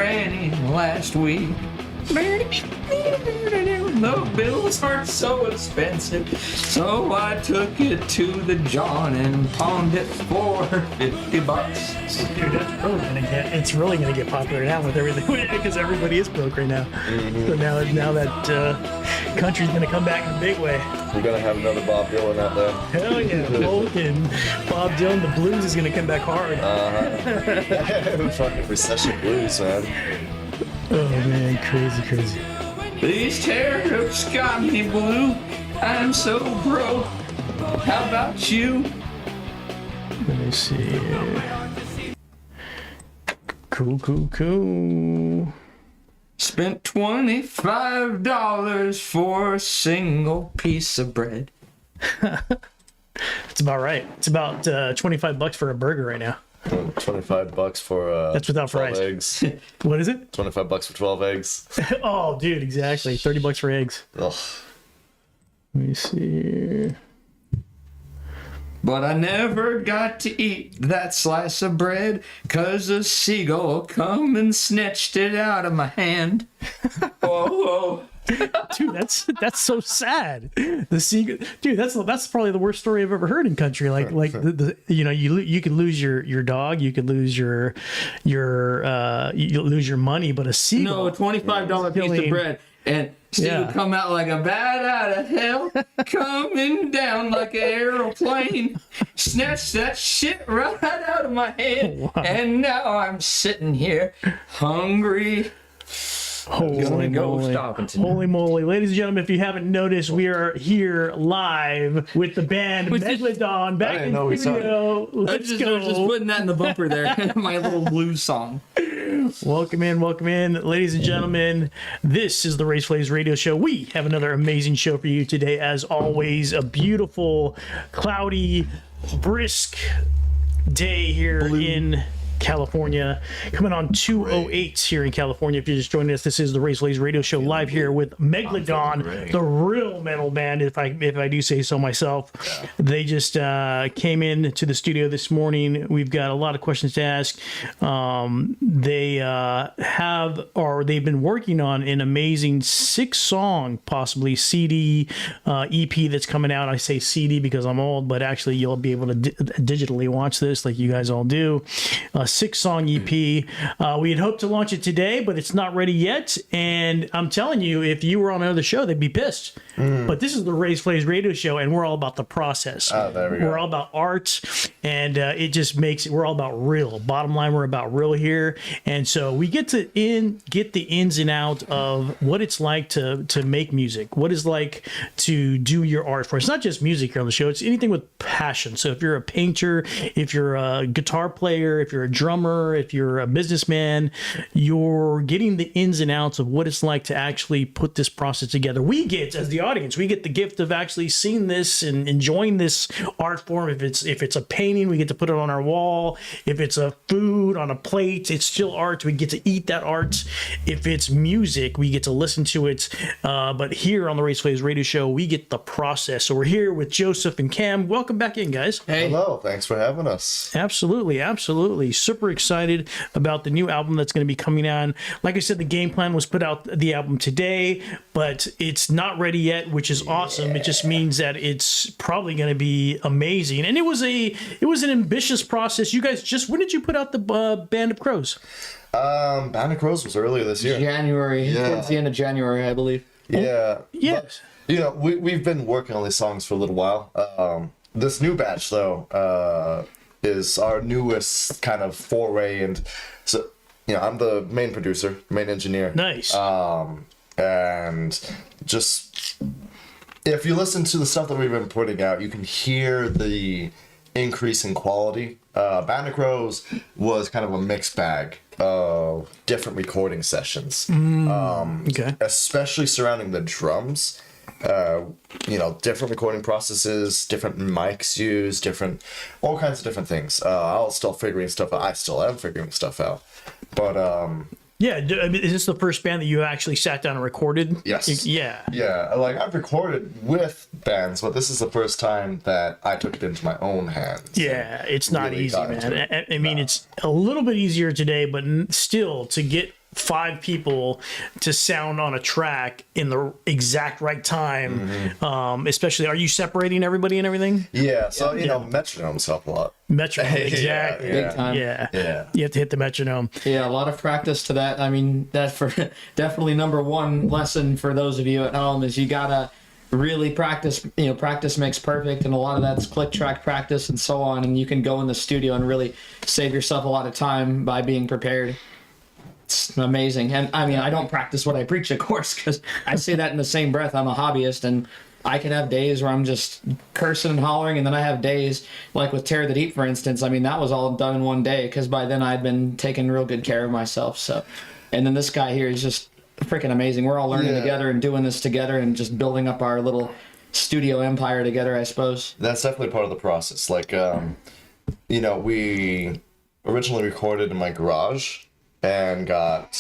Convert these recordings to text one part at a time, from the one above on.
granny last week. The bills are so expensive, so I took it to the John and pawned it for $50. Dude, it's really gonna get popular now with everything because everybody is broke right now. Mm-hmm. So now that country's gonna come back in a big way. We're gonna have another Bob Dylan out there. Hell yeah, folk and Bob Dylan, the blues is gonna come back hard. Fucking recession blues, man. Oh man, crazy. These tariffs got me blue. I'm so broke. How about you? Let me see. Cool. Spent $25 for a single piece of bread. It's about right. It's about $25 for a burger right now. $25 for That's without 12 fries. eggs. What is it? $25 for 12 eggs. Oh, dude, exactly. $30 for eggs. Ugh. Let me see. But I never got to eat that slice of bread 'cause a seagull come and snatched it out of my hand. Whoa. Dude, that's so sad. The seagull, dude, that's probably the worst story I've ever heard in country. Like the you could lose your dog, you could lose your you lose your money, but a seagull. No, $25 piece of bread. And seagull come out like a bat out of hell, coming down like an aeroplane, snatched that shit right out of my hand, wow. And now I'm sitting here hungry. Holy moly. Ladies and gentlemen, if you haven't noticed, we are here live with the band Megladon back in the studio. Let's go. I was just putting that in the bumper there. My little blues song. Welcome in. Ladies and gentlemen, this is the Raysflavs radio show. We have another amazing show for you today. As always, a beautiful, cloudy, brisk day here in California, coming on 208 here in California. If you're just joining us, this is the Raysflavs radio show live here with Megladon, the real metal band, if I do say so myself. Yeah. They just came in to the studio this morning. We've got a lot of questions to ask. They've been working on an amazing 6-song, possibly CD, EP that's coming out. I say CD because I'm old, but actually you'll be able to digitally watch this like you guys all do. 6-song EP. We had hoped to launch it today, but it's not ready yet. And I'm telling you, if you were on another show, they'd be pissed. But this is the Raysflavs radio show, and we're all about the process. There we go. We're all about art, and it just makes it. We're all about real. Bottom line, we're about real here, and so we get the ins and out of what it's like to make music. What it's like to do your art for. It's not just music here on the show. It's anything with passion. So if you're a painter, if you're a guitar player, if you're a drummer, if you're a businessman, you're getting the ins and outs of what it's like to actually put this process together. We get, as the audience, we get the gift of actually seeing this and enjoying this art form. If it's a painting, we get to put it on our wall. If it's a food on a plate, it's still art. We get to eat that art. If it's music, we get to listen to it. But here on the Raysflavs radio show, we get the process. So we're here with Joseph and Cam. Welcome back in, guys. Hey. Hello, thanks for having us. Absolutely. Super excited about the new album that's going to be coming on. Like I said, the game plan was put out the album today, but it's not ready yet, which is awesome. It just means that it's probably going to be amazing. And it was an ambitious process. You guys when did you put out the Band of Crows? Band of Crows was earlier this year. January. Yeah. Towards the end of January, I believe. Yeah. Yes. But, we've been working on these songs for a little while. This new batch, though, is our newest kind of foray, and so I'm the main producer, main engineer. Nice. And just if you listen to the stuff that we've been putting out, you can hear the increase in quality. Band of Crows was kind of a mixed bag of different recording sessions, Okay. especially surrounding the drums. Different recording processes, different mics used, all kinds of different things. I still am figuring stuff out. But Yeah, is this the first band that you actually sat down and recorded? Yes. Yeah. Yeah, like I've recorded with bands, but this is the first time that I took it into my own hands. Yeah, it's not really easy, got into man. I mean, it's a little bit easier today, but still to get 5 people to sound on a track in the exact right time. Especially, are you separating everybody and everything? Yeah, so you know, metronomes help a lot. Metronome, exactly. Big time. Yeah. You have to hit the metronome. Yeah, a lot of practice to that. I mean, that's for definitely number one lesson for those of you at home is you gotta really practice. You know, practice makes perfect, and a lot of that's click track practice and so on. And you can go in the studio and really save yourself a lot of time by being prepared. It's amazing. And I mean, I don't practice what I preach, of course, because I say that in the same breath. I'm a hobbyist, and I can have days where I'm just cursing and hollering, and then I have days like with Tear the Deep, for instance. I mean, that was all done in one day because by then I'd been taking real good care of myself. So, and then this guy here is just freaking amazing. We're all learning together and doing this together and just building up our little studio empire together, I suppose. That's definitely part of the process. Like, you know, we originally recorded in my garage and got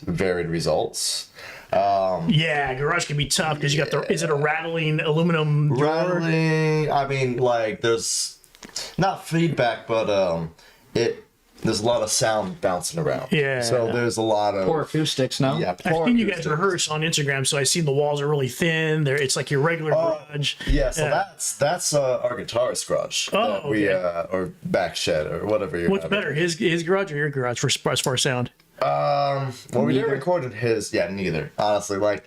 varied results. Yeah, garage can be tough because you got the. Is it a rattling aluminum door? Rattling. I mean, like there's not feedback, but there's a lot of sound bouncing around. Yeah. So there's a lot of Poor acoustics, no? Yeah. I've seen you guys rehearse on Instagram, so I see the walls are really thin. There, it's like your regular garage. Yeah. So that's our guitarist garage. Oh, we okay. or back shed or whatever you're. What's better, his garage or your garage for as far as sound? Well, we didn't record in his. Yeah, neither. Honestly, like,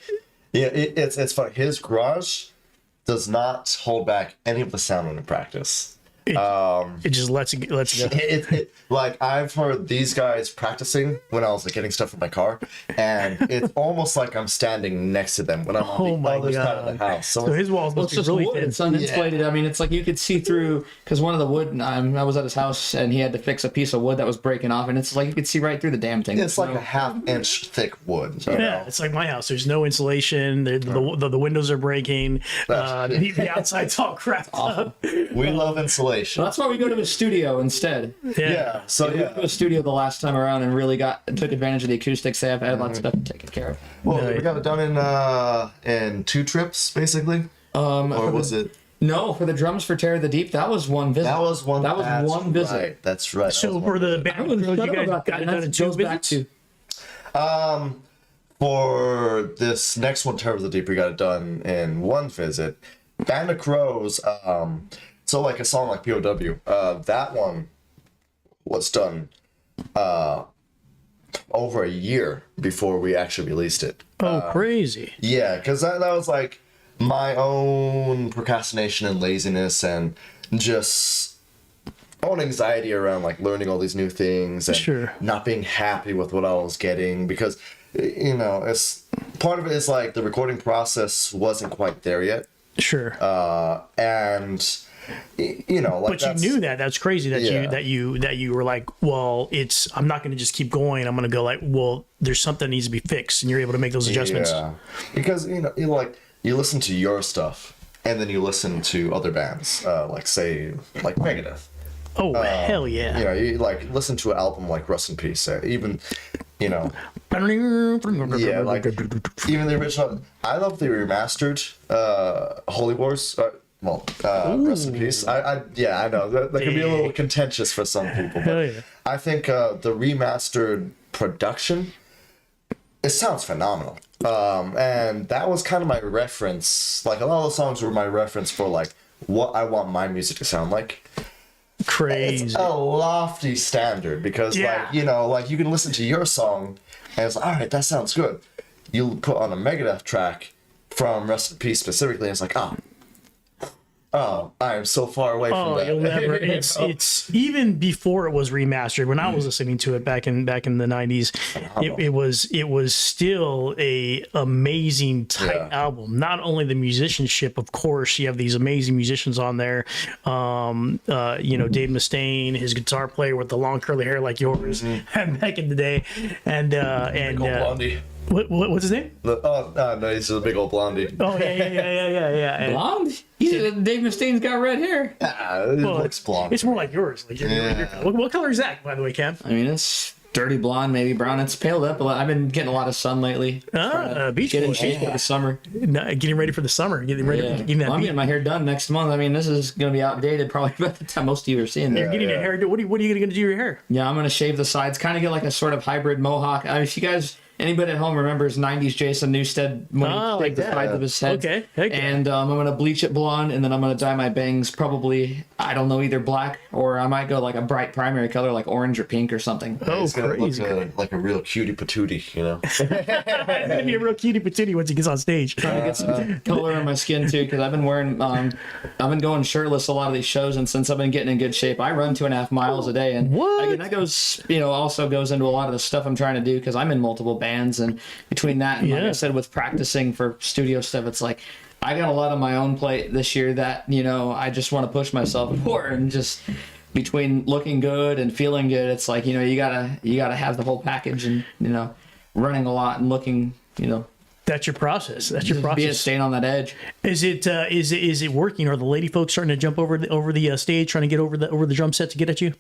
yeah, it's funny. His garage does not hold back any of the sound when we practice. It just lets it go. Like I've heard these guys practicing when I was like getting stuff from my car, and it's almost like I'm standing next to them when I'm on the other side of the house. So his walls Well, must it's be just really wood. thin. It's uninsulated. I mean, it's like you could see through because one of the wood. I was at his house and he had to fix a piece of wood that was breaking off, and it's like you could see right through the damn thing. It's like a half-inch thick wood. You know? It's like my house. There's no insulation. The windows are breaking. The outside's all cracked up. We love insulation. That's why we go to a studio instead. Yeah. So We went to a studio the last time around and really took advantage of the acoustics. They have had lots of stuff taken care of. Well, we got it done in 2 trips, basically. Or was it? No, for the drums for Tear the Deep, that was one visit. That was one. That was one visit. Right. That's right. So for the band, you guys got it done in 2 visits. For this next one, Tear the Deep, we got it done in 1 visit. Band of Crows. So like a song like POW, that one was done over a year before we actually released it. Oh, crazy. Yeah, because that was like my own procrastination and laziness and just own anxiety around like learning all these new things and not being happy with what I was getting because, you know, it's part of it is like the recording process wasn't quite there yet. Sure. And you know, like but you knew that's crazy that you were like, well, I'm not going to just keep going. I'm going to go like, well, there's something that needs to be fixed, and you're able to make those adjustments. Yeah, because you listen to your stuff, and then you listen to other bands, like Megadeth. Oh hell yeah! You know, you like listen to an album like Rust in Peace, even, you know. Yeah, like even the original. I love the remastered Holy Wars. Rest in peace. I know that can be a little contentious for some people, but I think the remastered production, it sounds phenomenal. And that was kind of my reference. Like a lot of the songs were my reference for like what I want my music to sound like. Crazy. It's a lofty standard because like, you know, like you can listen to your song and it's like, all right, that sounds good. You put on a Megadeth track from Rest in Peace specifically, and it's like, oh, I am so far away from that. You'll never. It's even before it was remastered. When I was listening to it back in the 90s, it was still a amazing tight album. Not only the musicianship, of course, you have these amazing musicians on there. You know, Dave Mustaine, his guitar player with the long curly hair like yours back in the day, and Blondie. What's his name? No, he's a big old blondie. Oh yeah. Blonde? Dave Mustaine's got red hair. It looks blonde. It's more like yours. Like your what color is that, by the way, Cam? I mean, it's dirty blonde, maybe brown. It's paled up a lot. I've been getting a lot of sun lately. Beach Getting in boy. shape for the summer. Getting ready for the summer. Getting ready. Yeah. Getting that. I'm beach. getting my hair done next month. I mean, this is going to be outdated probably by the time most of you are seeing it. You're getting a hairdo. What are you going to do to your hair? Yeah, I'm going to shave the sides, kind of get like a sort of hybrid mohawk. I mean, if you guys, anybody at home remembers 90s Jason Newsted when he like shaved the sides of his head. Okay. Heck yeah. And I'm going to bleach it blonde, and then I'm going to dye my bangs probably, I don't know, either black or I might go like a bright primary color like orange or pink or something. Oh, It's gonna crazy. look like a real cutie patootie, you know. He's gonna be a real cutie patootie once he gets on stage. Trying to get some color on my skin too, because I've been wearing, I've been going shirtless a lot of these shows, and since I've been getting in good shape, I run 2.5 miles a day, and What? again, that goes, also goes into a lot of the stuff I'm trying to do because I'm in multiple bands, and between that and like Yeah. I said, with practicing for studio stuff, it's like I got a lot on my own plate this year that I just want to push myself more, and just between looking good and feeling good, it's like you gotta have the whole package, and running a lot and looking That's your process. That's your being process. staying on that edge. Is it working? Are the lady folks starting to jump over the stage, trying to get over the drum set to get at you?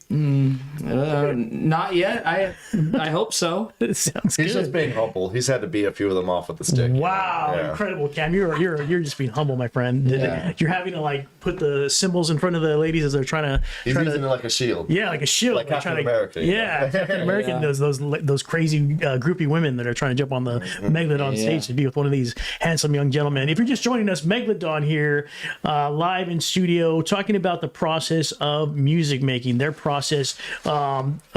Not yet. I hope so. It sounds He's good. just being humble. He's had to beat a few of them off with the stick. Wow, Yeah. incredible, Cam! You're just being humble, my friend. Yeah. You're having to like put the cymbals in front of the ladies as they're trying to. He's using it like a shield. Yeah, like a shield. Like They're Captain trying to- America, you Yeah, know? Captain American Yeah. does those crazy groupie women that are trying to jump on the Megladon Yeah. stage to be with one of these handsome young gentlemen. If you're just joining us, Megladon here, live in studio, talking about the process of music making, their process,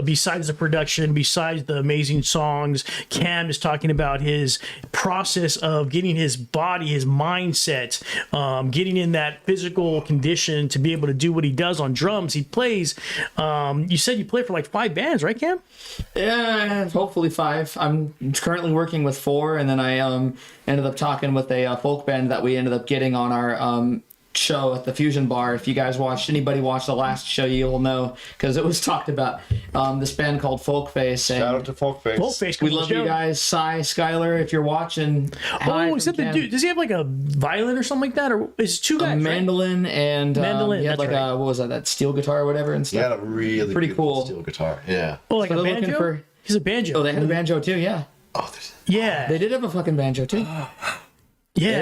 besides the production, besides the amazing songs. Cam is talking about his process of getting his body, his mindset, getting in that physical condition to be able to do what he does on drums. He plays, you said you play for like 5 bands, right, Cam? Yeah, hopefully 5. I'm currently working with 4, and then I ended up talking with a folk band that we ended up getting on our show at the Fusion Bar. If you guys anybody watched the last show, you'll know, because it was talked about, this band called Folkface. And Shout out to Folkface. Folkface, we love you guys. Skylar, if you're watching. Hi Oh, is from that the Ken. dude? Does he have like a violin or something like that, or is it 2 guys? A right? mandolin and Mandolin, he had that's like right. what was that steel guitar or whatever and He had stuff. a really Pretty beautiful cool. steel guitar. Yeah. Oh, like So a they're looking banjo. for- He's a banjo. Oh, they had a banjo too. Yeah, Oh, there's... yeah, they did have a fucking banjo too. yeah.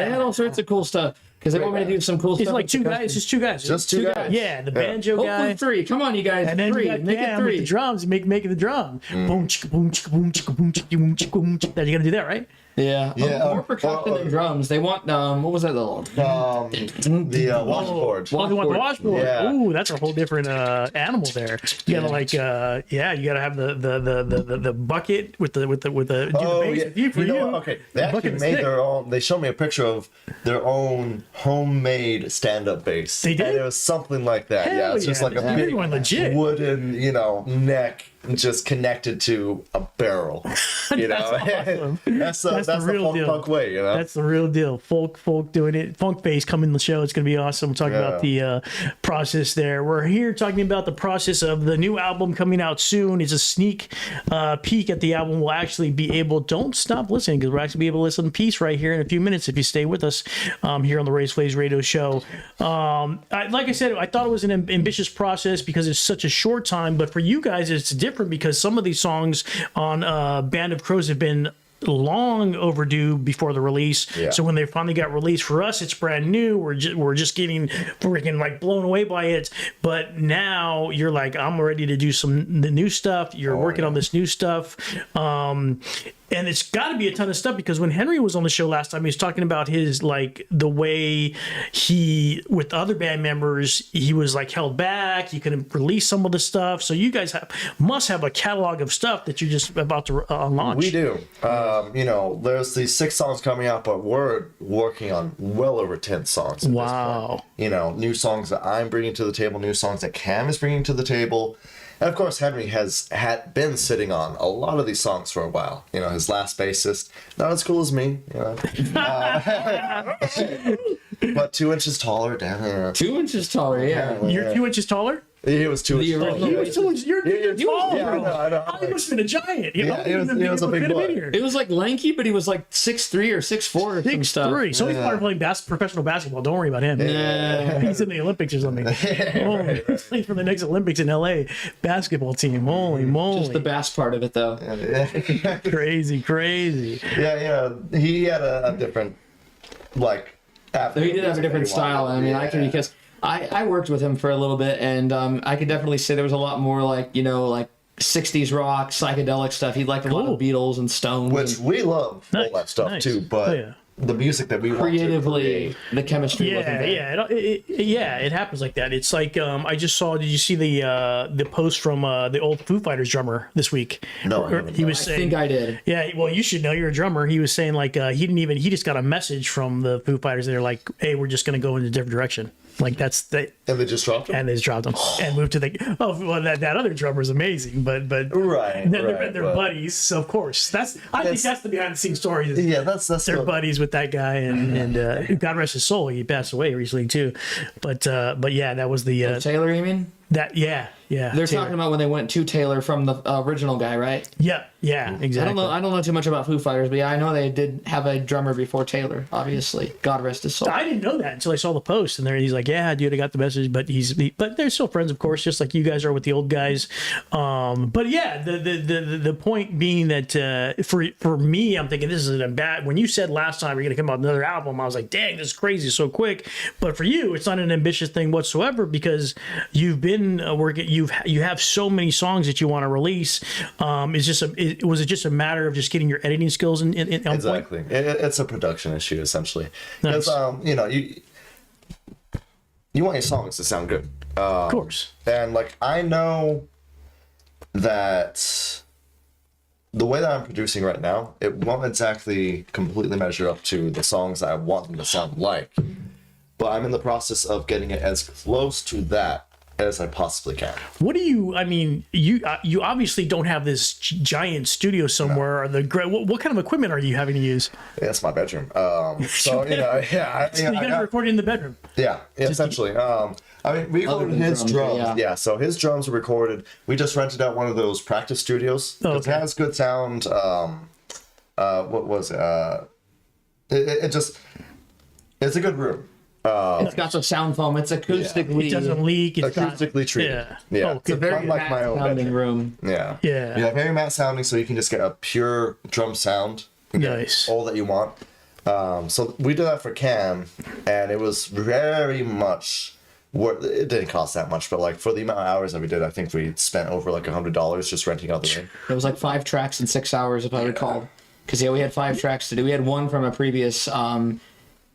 They had all sorts of cool stuff because they want me to do some cool It's stuff. like with 2 the guys. It's just 2 guys. Just 2 guys. Yeah, the banjo Hopefully guy. 3. Come on, you guys. And then 3. you got Make Cam it with 3. the drums, making the drum. Boom, chicka, boom, chicka, boom, chicka, boom, chicka, boom, chicka, boom, chicka. You're gonna do that, right? Yeah. Yeah, More percussion than drums. They want what was that little? The washboard. Oh, they want the washboard. Yeah. Ooh, that's a whole different animal there. You gotta you gotta have the bucket with the do the bass with you for You know you. what? Okay, they The bucket actually and made stick. their own. They showed me a picture of their own homemade stand-up bass. They did? And it was something like that. Hell yeah, it's just yeah, like a they're big going legit. wooden, neck just connected to a barrel. You know, awesome. that's the real funk deal. punk way. You know, That's the real deal. Folk doing it. Funk Face coming to the show. It's going to be awesome. We're talking about the process there. We're here talking about the process of the new album coming out soon. It's a sneak peek at the album. We'll actually be able, don't stop listening, because we'll actually be able to listen to Peace right here in a few minutes if you stay with us here on the Raysflavs radio show. Like I said, I thought it was an ambitious process because it's such a short time, but for you guys, it's different because some of these songs on Band of Crows have been long overdue before the release. Yeah. So when they finally got released, for us it's brand new. We're just getting freaking like blown away by it. But now you're like, I'm ready to do the new stuff. You're working on this new stuff. And it's got to be a ton of stuff because when Henry was on the show last time, he was talking about his, like, the way with other band members, he was like held back. He couldn't release some of the stuff. So you guys must have a catalog of stuff that you're just about to launch. we do. There's these 6 songs coming out, but we're working on well over 10 songs. At Wow. This point. New songs that I'm bringing to the table, new songs that Cam is bringing to the table. And of course, Henry had been sitting on a lot of these songs for a while. His last bassist, not as cool as me, but 2 inches taller. Damn. 2 inches taller. Yeah. You're 2 inches taller? He was too. The original- You're tall, yeah, bro. I know. He must have been a giant. Yeah, he was a big boy. It was like lanky, but he was like 6'3" or 6'4" or some stuff. 6'3". So he's probably playing professional basketball. Don't worry about him. Yeah. He's in the Olympics or something. He's playing for the next Olympics in LA basketball team. Holy moly. Just the bass part of it, though. Crazy. Yeah, he had a different, like. He did have a different style. I mean, I can, because I worked with him for a little bit, and I could definitely say there was a lot more like 60s rock, psychedelic stuff. He liked a lot of Beatles and Stones. Which we love all that stuff too, but the music that we creatively, the chemistry wasn't there. It happens like that. It's like I just saw. Did you see the post from the old Foo Fighters drummer this week? No, he was saying. I think I did. Yeah, well, you should know. You're a drummer. He was saying like he just got a message from the Foo Fighters. They're like, hey, we're just gonna go in a different direction. Like and they just dropped him. And they just dropped him and moved to that other drummer is amazing, but they're buddies, so of course I think that's the behind the scenes story. That's they're buddies with that guy, and God rest his soul, he passed away recently too. But yeah, that was the Taylor, you mean? That yeah. They're talking about when they went to Taylor from the original guy, right? Yeah, exactly. I don't know too much about Foo Fighters, but yeah, I know they did have a drummer before Taylor. Obviously, God rest his soul. I didn't know that until I saw the post, and he's like, "Yeah, dude, I got the message." But but they're still friends, of course, just like you guys are with the old guys. But yeah, the point being that for me, I'm thinking this isn't a bad. When you said last time you're going to come out with another album, I was like, "Dang, this is crazy, so quick." But for you, it's not an ambitious thing whatsoever because you've been working. You have so many songs that you want to release. Was it just a matter of just getting your editing skills in exactly point? It's a production issue essentially because you want your songs to sound good, of course, and like I know that the way that I'm producing right now, it won't exactly completely measure up to the songs that I want them to sound like, but I'm in the process of getting it as close to that as I possibly can. What do you? I mean, you obviously don't have this giant studio somewhere. Or what kind of equipment are you having to use? Yeah, it's my bedroom. So you gotta record in the bedroom. Yeah, essentially. I mean, we recorded his drums. Yeah, so his drums were recorded. We just rented out one of those practice studios. It has good sound. What was it? It's a good room. It's got the sound foam. It's acoustically. It doesn't leak. It's acoustically treated. Yeah. It's a very matte sounding room. Yeah. Yeah, very matte sounding, so you can just get a pure drum sound. Nice. All that you want. So we did that for Cam, and it was very much worth. It didn't cost that much, but like for the amount of hours that we did, I think we spent over like $100 just renting out the room. It was like 5 tracks in 6 hours, if I recall. Because we had 5 tracks to do. We had one from a previous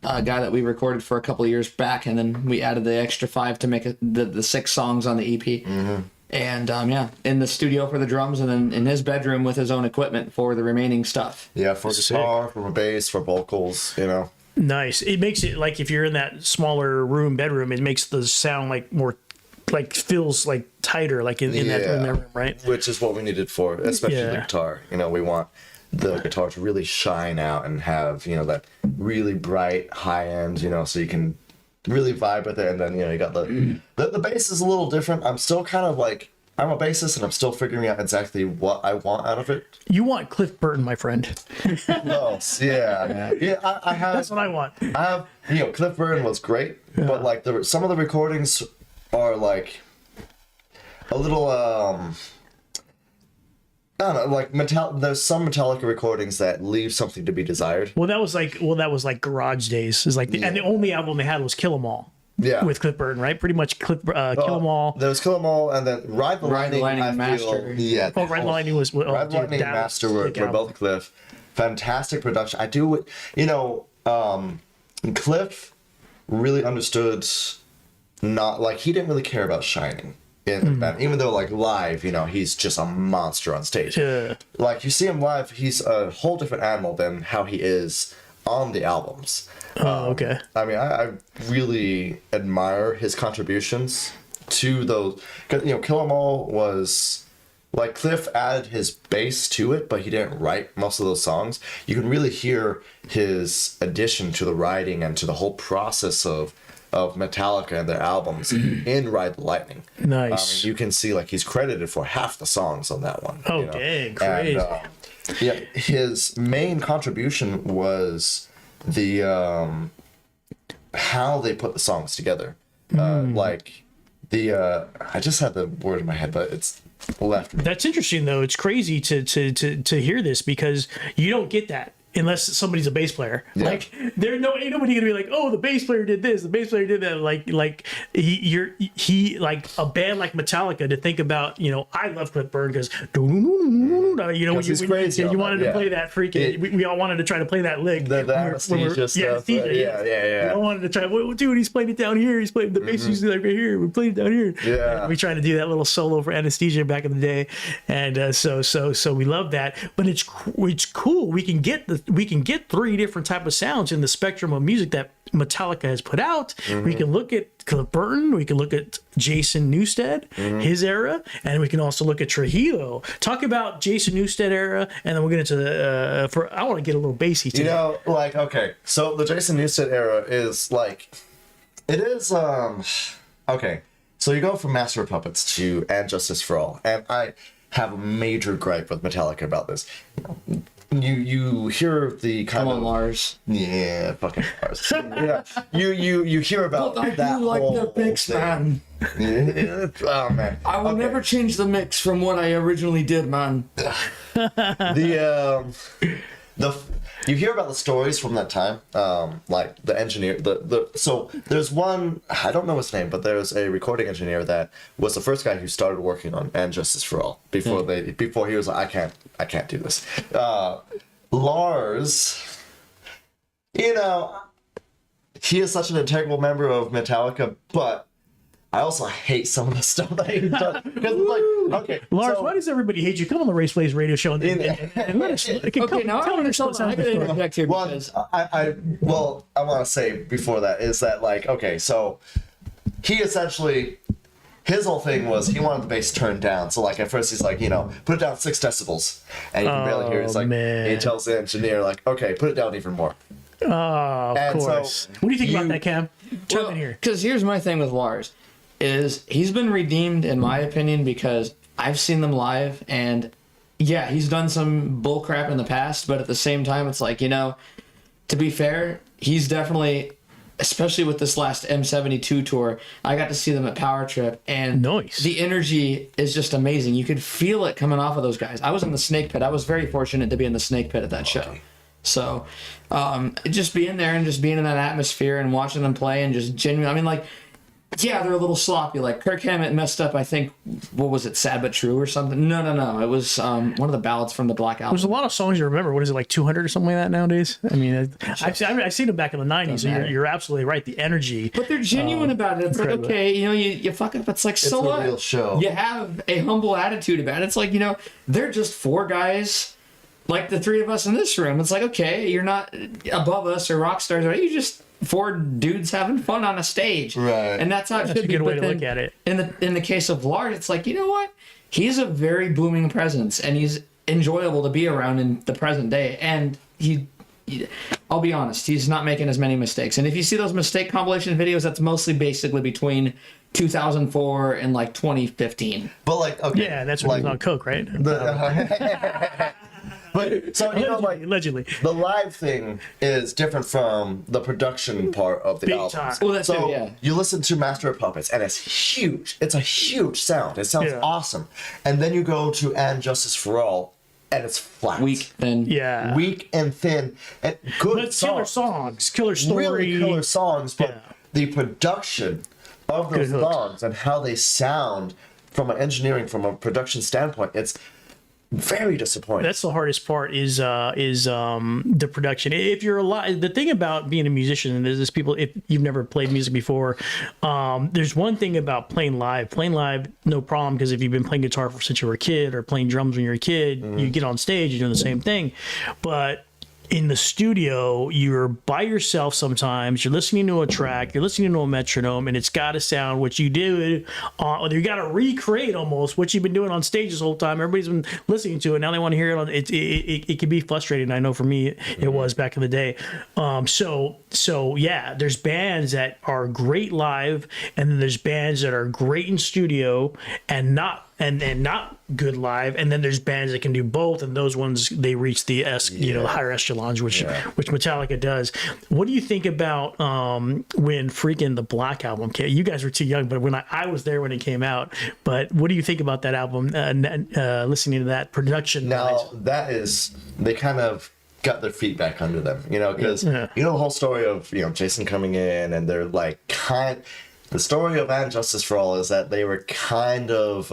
guy that we recorded for a couple of years back, and then we added the extra 5 to make the 6 songs on the EP. Mm-hmm. And in the studio for the drums, and then in his bedroom with his own equipment for the remaining stuff. Yeah, for guitar, for bass, for vocals, Nice. It makes it like if you're in that smaller bedroom, it makes the sound like more, like feels like tighter, like in that room, right? Which is what we needed for, especially the guitar. We want the guitar to really shine out and have that really bright high end, so you can really vibe with it. And then you got the bass is a little different. I'm still kind of like, I'm a bassist and I'm still figuring out exactly what I want out of it. You want Cliff Burton, my friend. Oh, yeah. I have. That's what I want. I have. Cliff Burton was great, but like some of the recordings are like a little I don't know, like there's some Metallica recordings that leave something to be desired. Well, that was like Garage Days. Is like and the only album they had was Kill 'Em All. Yeah. With Cliff Burton, right? Pretty much Kill 'Em All. There was Kill 'Em All, and then Ride the Lightning Master. Yeah. Ride the Lightning was Ride the Lightning and Master were both Cliff. Fantastic production. I do Cliff really understood he didn't really care about shining. Even though like live, he's just a monster on stage. Yeah. Like you see him live, he's a whole different animal than how he is on the albums. Oh, okay. I mean, I really admire his contributions to those. Cause Kill 'Em All was like Cliff added his bass to it, but he didn't write most of those songs. You can really hear his addition to the writing and to the whole process of of Metallica and their albums in Ride the Lightning. Nice. You can see like he's credited for half the songs on that one. Oh, dang, crazy. And, yeah, his main contribution was the how they put the songs together. Like the I just had the word in my head, but it's left. That's interesting, though. It's crazy to hear this, because you don't get that unless somebody's a bass player. Yeah. Like ain't nobody gonna be like, oh, the bass player did this, the bass player did that. Like he like a band like Metallica, to think about, I love Cliff Burn because He's crazy. You wanted to play that freaking. We all wanted to try to play that lick. The anesthesia stuff. Yeah. We all wanted to try. Well, dude, he's playing it down here. He's playing the bass usually like right here. We played it down here. Yeah. And we tried to do that little solo for Anesthesia back in the day, and so we love that. But it's cool. We can get three different type of sounds in the spectrum of music that Metallica has put out. We can look at Cliff Burton, we can look at Jason Newsted, his era, and we can also look at Trujillo. Talk about Jason Newsted era, and then we'll get into the I want to get a little bassy today. Okay, so the Jason Newsted era is like, it is okay, so you go from Master of Puppets to And Justice for All, and I have a major gripe with Metallica about this. You hear the kind Come on, of Lars. Yeah, fucking Lars. Yeah, you hear about But I that do like whole the mix, thing. man. Oh man, I will never change the mix from what I originally did, man. You hear about the stories from that time, like the engineer. So there's one, I don't know his name, but there's a recording engineer that was the first guy who started working on And Justice for All before he was like, I can't do this. Lars, he is such an integral member of Metallica, but I also hate some of the stuff that he does. Because it's like, okay, Lars, why does everybody hate you? Come on the Raysflavs radio show and let us. Okay, now I want to tell I gotta interject here because I want to say before that is that, like, okay, so he essentially, his whole thing was he wanted the bass turned down. So like at first he's like, put it down 6 decibels, and you can barely hear it. It's like, he tells the engineer like, okay, put it down even more. Oh, of course. So what do you think about that, Cam? Jump in here. Because here's my thing with Lars. Is he's been redeemed in my opinion because I've seen them live, and yeah, he's done some bullcrap in the past, but at the same time it's like, to be fair, he's definitely, especially with this last M72 tour, I got to see them at Power Trip, and nice. The energy is just amazing. You could feel it coming off of those guys. I was in the Snake Pit. I was very fortunate to be in the Snake Pit at that show. So just being there and just being in that atmosphere and watching them play and just genuinely, yeah, they're a little sloppy. Like Kirk Hammett messed up, I think, what was it, Sad But True or something? No. It was one of the ballads from the Black Album. There's a lot of songs you remember. What is it, like 200 or something like that nowadays? I mean, I've seen them back in the 90s, so you're absolutely right. The energy. But they're genuine about it. It's incredible. Like, okay, you fuck up. It's like, so what? It's a real show. You have a humble attitude about it. It's like, they're just 4 guys, like the 3 of us in this room. It's like, okay, you're not above us or rock stars. You're just 4 dudes having fun on a stage, right? And that's how it should be. That's a good way to look at it. In the case of Lars, it's like, you know what? He's a very booming presence, and he's enjoyable to be around in the present day. And I'll be honest, he's not making as many mistakes. And if you see those mistake compilation videos, that's mostly basically between 2004 and like 2015. But like, okay, yeah, that's when he was on coke, right? But so allegedly, the live thing is different from the production part of the album. Well, that's so it, yeah. You listen to Master of Puppets, and it's huge. It's a huge sound. It sounds awesome. And then you go to And Justice for All, and it's flat, weak, thin, weak and thin, and good killer songs, killer story, really killer songs. But the production of those songs and how they sound from an engineering, from a production standpoint, it's very disappointing. That's the hardest part is the production. If you're alive, the thing about being a musician, and there's people, if you've never played music before, there's one thing about playing live, no problem, because if you've been playing guitar since you were a kid or playing drums when you're a kid, you get on stage, you're doing the same thing. But in the studio, you're by yourself sometimes, you're listening to a track, you're listening to a metronome, and it's got to sound what you did. You got to recreate almost what you've been doing on stage this whole time. Everybody's been listening to it. Now they want to hear it on it can be frustrating. I know for me, it was back in the day. So yeah, there's bands that are great live, and then there's bands that are great in studio and not good live, and then there's bands that can do both, and those ones they reach the higher echelons, which Metallica does. What do you think about when freaking the Black Album came? You guys were too young, but when I was there when it came out. But what do you think about that album? Listening to that production. Now they kind of got their feet back under them, because the whole story of Jason coming in, and they're like the story of And Justice for All is that they were kind of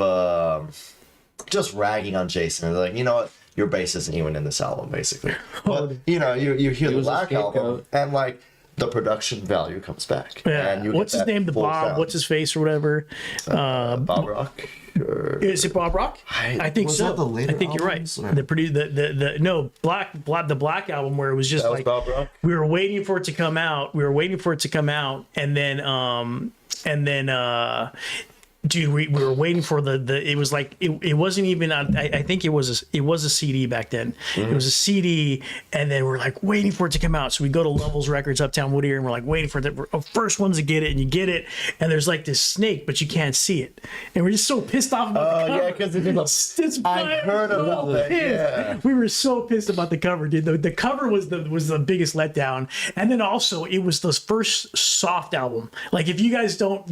just ragging on Jason. And they're like, you know what, your bass isn't even in this album, basically. But you hear the Black Album, and like the production value comes back. Yeah. And What's his name? The Bob? sound. What's his face or whatever? Bob Rock. Is it Bob Rock? I think so. The later I think you're right. albums, or? The Black Album, where it was just That was like Bob Rock? we were waiting for it to come out. And then dude, we were waiting for it was like it wasn't even on. I think it was a CD back then. It was a CD, and then we're like waiting for it to come out. So we go to Levels Records, Uptown Whittier, and we're like waiting for the first ones to get it, and you get it, and there's like this snake, but you can't see it, and we're just so pissed off about the cover. Yeah, because I heard about that. Yeah. We were so pissed about the cover, dude. The cover was the biggest letdown, and then also it was the first soft album. Like if you guys don't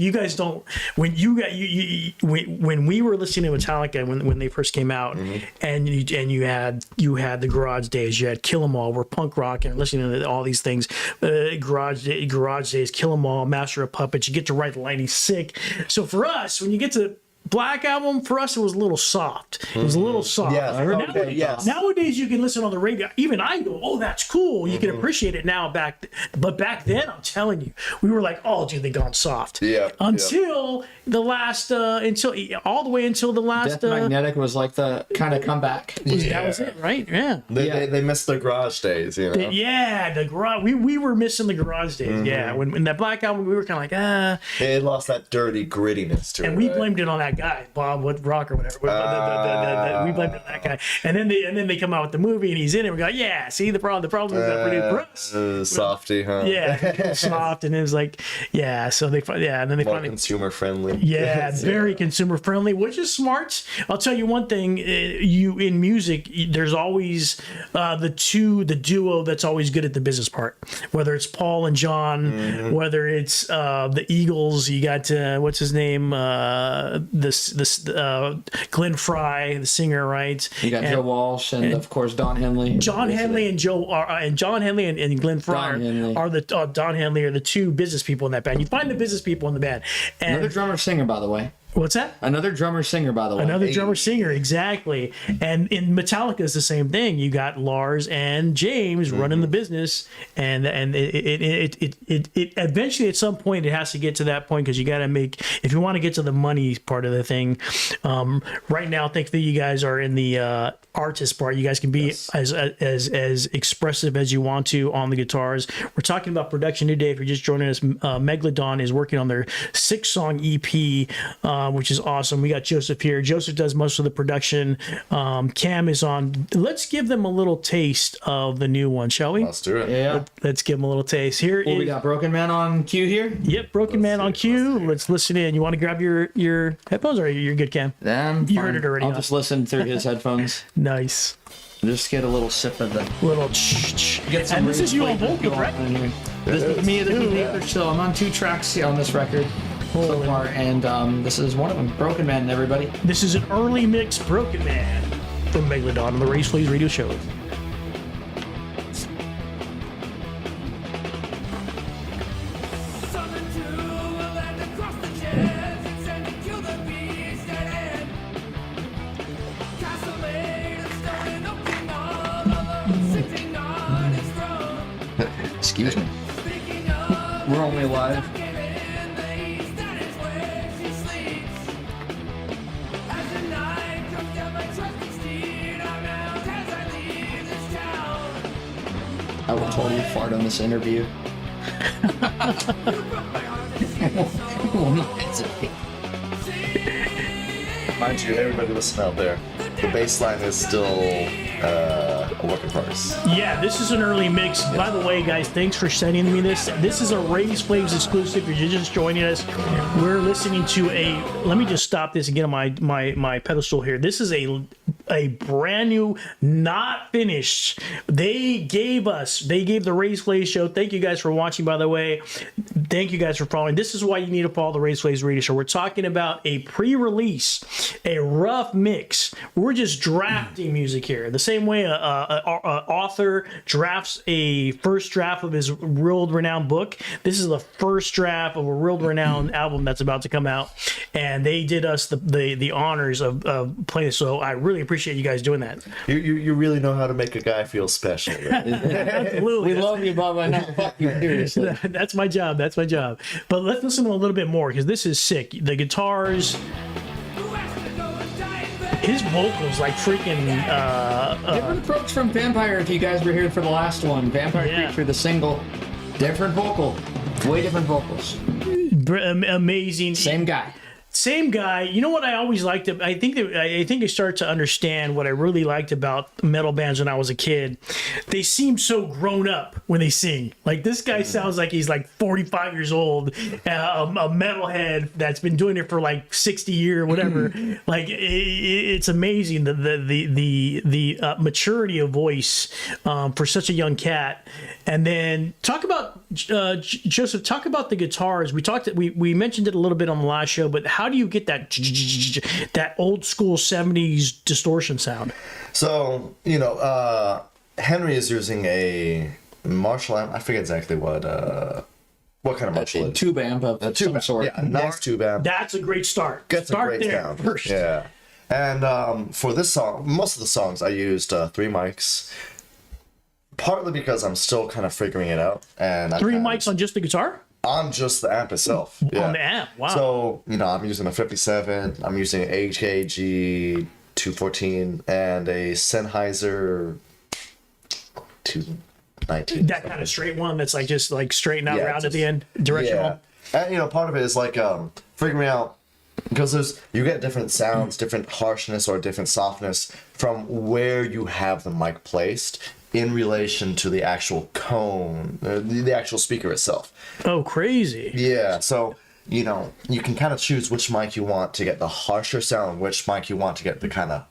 when we were listening to Metallica when they first came out, and you had the Garage Days, you had Kill 'Em All, we're punk rock and listening to all these things, Garage Days, Kill 'Em All, Master of Puppets, you get to Write the Line, he's sick. So for us, when you get to Black Album, for us it was a little soft. It was a little soft. Nowadays you can listen on the radio. Even I go, oh, that's cool. You can appreciate it now. But back then, I'm telling you, we were like, oh, dude, they gone soft. Yeah. Until the last, all the way until the last. Death Magnetic was like the kind of comeback. That was it, right? Yeah. They missed the Garage Days, The garage. We were missing the Garage Days. Yeah. When in that Black Album, we were kind of like, It lost that dirty grittiness to it. And we blamed it on that guy, Bob Rock or whatever. We blamed it on that guy. And then they come out with the movie and he's in it. We go, yeah, see the problem is that for us. Softy, huh? Yeah, soft. And it was like, yeah. So and then they finally consumer friendly. Yeah, very consumer friendly, which is smart. I'll tell you one thing: you in music, there's always the duo that's always good at the business part. Whether it's Paul and John, whether it's the Eagles, you got what's his name, Glenn Fry, the singer, right? You got Joe Walsh and of course Don Henley. John Henley and Glenn Fry are the Don Henley are the two business people in that band. You find the business people in the band. And another drummer singer, by the way. What's that? Another drummer singer, by the way. Another drummer singer, exactly. And in Metallica is the same thing. You got Lars and James running the business, and it eventually at some point it has to get to that point because you got to make, if you want to get to the money part of the thing. Right now, thankfully you guys are in the artist part. You guys can be as expressive as you want to on the guitars. We're talking about production today. If you're just joining us, Megladon is working on their 6-song EP. Which is awesome. We got Joseph here. Joseph does most of the production. Cam is on. Let's give them a little taste of the new one, shall we? Let's do it. Yeah. Let's give them a little taste. Here we got Broken Man on cue here. Yep, Broken Man on cue. Let's listen in. You want to grab your headphones, or you're good, Cam? You heard it already. I'll just listen through his headphones. Nice. Just get a little sip of the little. Get some. And this is you on vocal, right? This is me. This is the other. So I'm on 2 tracks here on this record. So far, and this is one of them. Broken Man, everybody. This is an early mix Broken Man from Megladon on the Raysflavs radio show. Excuse me. We're only live. I will totally fart on this interview. Will not hesitate. Mind you, everybody listen out there. The bass line is still a work in progress. Yeah, this is an early mix. By the way, guys, thanks for sending me this. This is a Raysflavs exclusive. If you're just joining us, we're listening to a. Let me just stop this and get on my pedestal here. This is a brand new, not finished. They gave the Raysflavs show. Thank you guys for watching, by the way. Thank you guys for following. This is why you need to follow the Raysflavs Radio Show. We're talking about a pre-release, a rough mix. We're just drafting music here. The same way a author drafts a first draft of his world-renowned book. This is the first draft of a world-renowned album that's about to come out, and they did us the honors of playing this. So I really appreciate you guys doing that. You really know how to make a guy feel special. Right? Absolutely. We love you, Bubba. Not fucking seriously. That's my job. That's my job. But let's listen to a little bit more because this is sick. The guitars, his vocals, like freaking. Different approach from Vampire. If you guys were here for the last one, Vampire Creature, the single, different vocal, way different vocals. Amazing. Same guy. Same guy. You know what I always liked? I think I started to understand what I really liked about metal bands when I was a kid. They seem so grown up when they sing. Like this guy sounds like he's like 45 years old, a metalhead that's been doing it for like 60 years, whatever. Like it's amazing the maturity of voice for such a young cat. And then talk about Joseph. Talk about the guitars. We mentioned it a little bit on the last show, but how do you get that old school 70s distortion sound? So, Henry is using a Marshall amp. I forget exactly what kind of Marshall it is. Tube amp of some sort. Yeah, a nice tube amp. That's a great start. Gets Start a great there sound. first. Yeah. And for this song, most of the songs I used 3 mics. Partly because I'm still kind of figuring it out. And 3 mics on just the guitar? On just the amp itself. Yeah. On the amp, wow. So, I'm using a 57, I'm using an AKG 214, and a Sennheiser 219. That kind of straight one that's like just like straightened out round at the end, Yeah. directional. And, part of it is like figuring out, because you get different sounds, different harshness or different softness from where you have the mic placed in relation to the actual cone, the actual speaker itself. Oh, crazy. Yeah, so, you can kind of choose which mic you want to get the harsher sound, which mic you want to get the kind of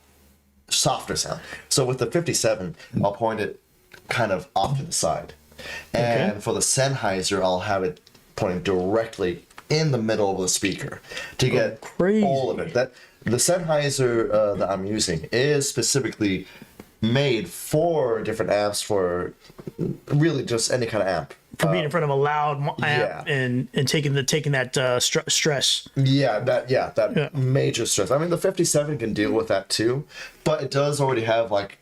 softer sound. So with the 57, I'll point it kind of off to the side. And for the Sennheiser, I'll have it pointing directly in the middle of the speaker to get all of it. The Sennheiser that I'm using is specifically made for different amps, for really just any kind of amp. For being in front of a loud amp and taking that stress. That major stress. I mean, the 57 can deal with that too, but it does already have, like,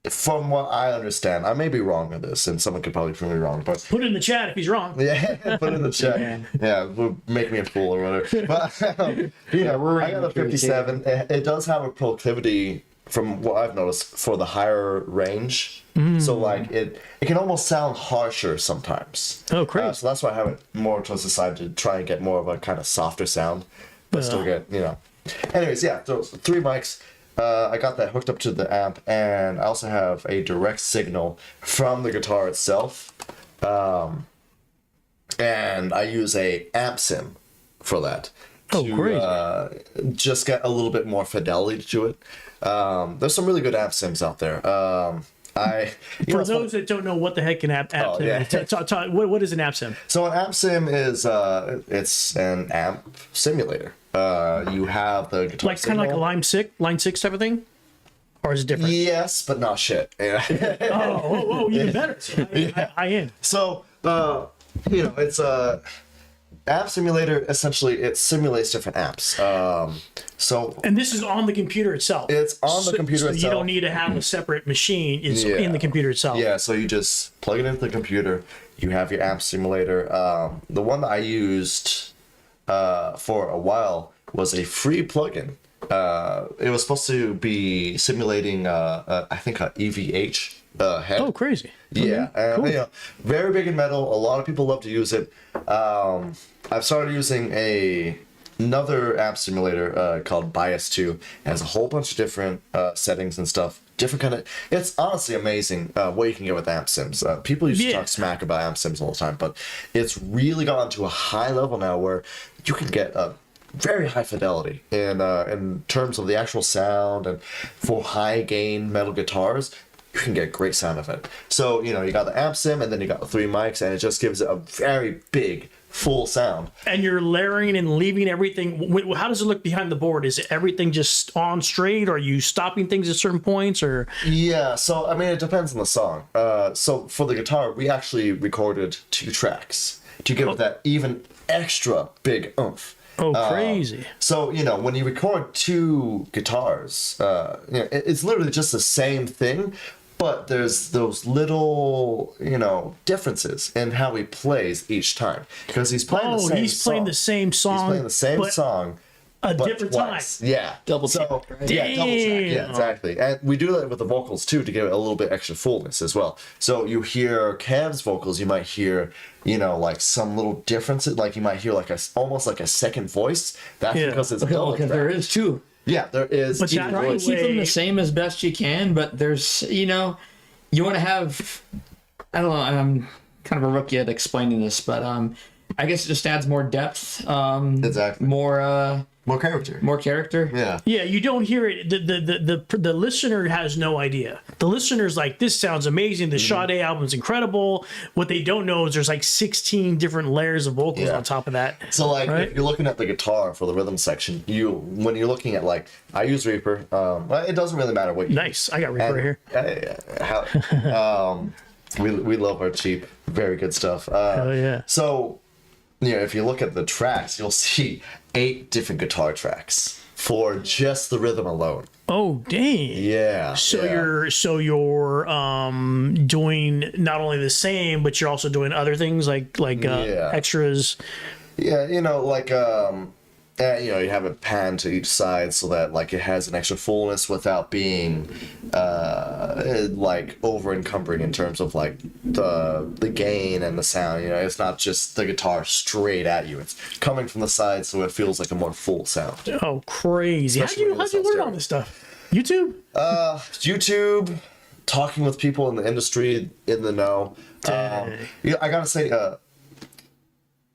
from what I understand, I may be wrong on this, and someone could probably prove me wrong, but Put it in the chat if he's wrong. yeah, put it in the chat. Yeah, will make me a fool or whatever. But I got a 57. It does have a proclivity, from what I've noticed, for the higher range. So like it can almost sound harsher sometimes. Oh, crazy. So that's why I have it more towards the side, to try and get more of a kind of softer sound, but still get, Anyways, yeah, so 3 mics. I got that hooked up to the amp, and I also have a direct signal from the guitar itself. And I use a amp sim for that. Great. Just get a little bit more fidelity to it. There's some really good amp sims out there. For those that don't know what the heck an amp sim is, what is an amp sim? So an amp sim is it's an amp simulator. You have the guitar like kind of like a line six type of thing, or is it different? Yes, but not shit. Yeah. Even better. I in. So it's a amp simulator. Essentially, it simulates different amps. And this is on the computer itself. It's on the computer itself. You don't need to have a separate machine. It's in the computer itself. Yeah, so you just plug it into the computer. You have your amp simulator. The one that I used for a while was a free plugin. It was supposed to be simulating, I think, a EVH head. Oh, crazy. Yeah, Cool. you know, very big in metal. A lot of people love to use it. I've started using another amp simulator called Bias 2. It has a whole bunch of different settings and stuff. Different kind of. It's honestly amazing what you can get with amp sims. People used to talk smack about amp sims all the time, but it's really gotten to a high level now where you can get a very high fidelity in terms of the actual sound, and for high gain metal guitars, you can get great sound of it. So, you know, you got the amp sim and then you got the 3 mics, and it just gives it a very big full sound. And you're layering and leaving everything. How does it look behind the board? Is everything just on straight? Or are you stopping things at certain points? Or Yeah, so I mean, it depends on the song. So for the guitar, we actually recorded 2 tracks to give it that even extra big oomph. Oh, crazy. So, you know, when you record 2 guitars, you know, it's literally just the same thing, but there's those little, you know, differences in how he plays each time. Because he's playing the same song. He's playing the same song. He's playing the same song. A different twice. time. Yeah. Double track, right? Yeah, double track. Yeah, exactly. And we do that with the vocals too, to give it a little bit extra fullness as well. So you hear Cav's vocals, you might hear, you know, like some little differences. Like you might hear like almost like a second voice. That's because it's double track. There is 2. Yeah, there is. But that Try to keep them the same as best you can, but there's, you know, you want to have, I don't know, I'm kind of a rookie at explaining this, but I guess it just adds more depth. Exactly. More character. More character. Yeah. Yeah, you don't hear it. The listener has no idea. The listener's like, this sounds amazing. The Sade album's incredible. What they don't know is there's like 16 different layers of vocals on top of that. So like, right? if you're looking at the guitar for the rhythm section, when you're looking at like, I use Reaper. Well, it doesn't really matter what you Nice. I got Reaper here. We love our cheap, very good stuff. Hell yeah. So, you know, if you look at the tracks, you'll see 8 different guitar tracks for just the rhythm alone. Oh, dang. Yeah. So yeah. you're doing not only the same, but you're also doing other things like extras. Yeah, you know, like you know, you have it panned to each side so that like it has an extra fullness without being like over encumbering in terms of like the gain and the sound. You know, it's not just the guitar straight at you; it's coming from the side, so it feels like a more full sound. Oh, crazy! How'd you learn all this stuff? YouTube? YouTube, talking with people in the industry, in the know. You know, I gotta say,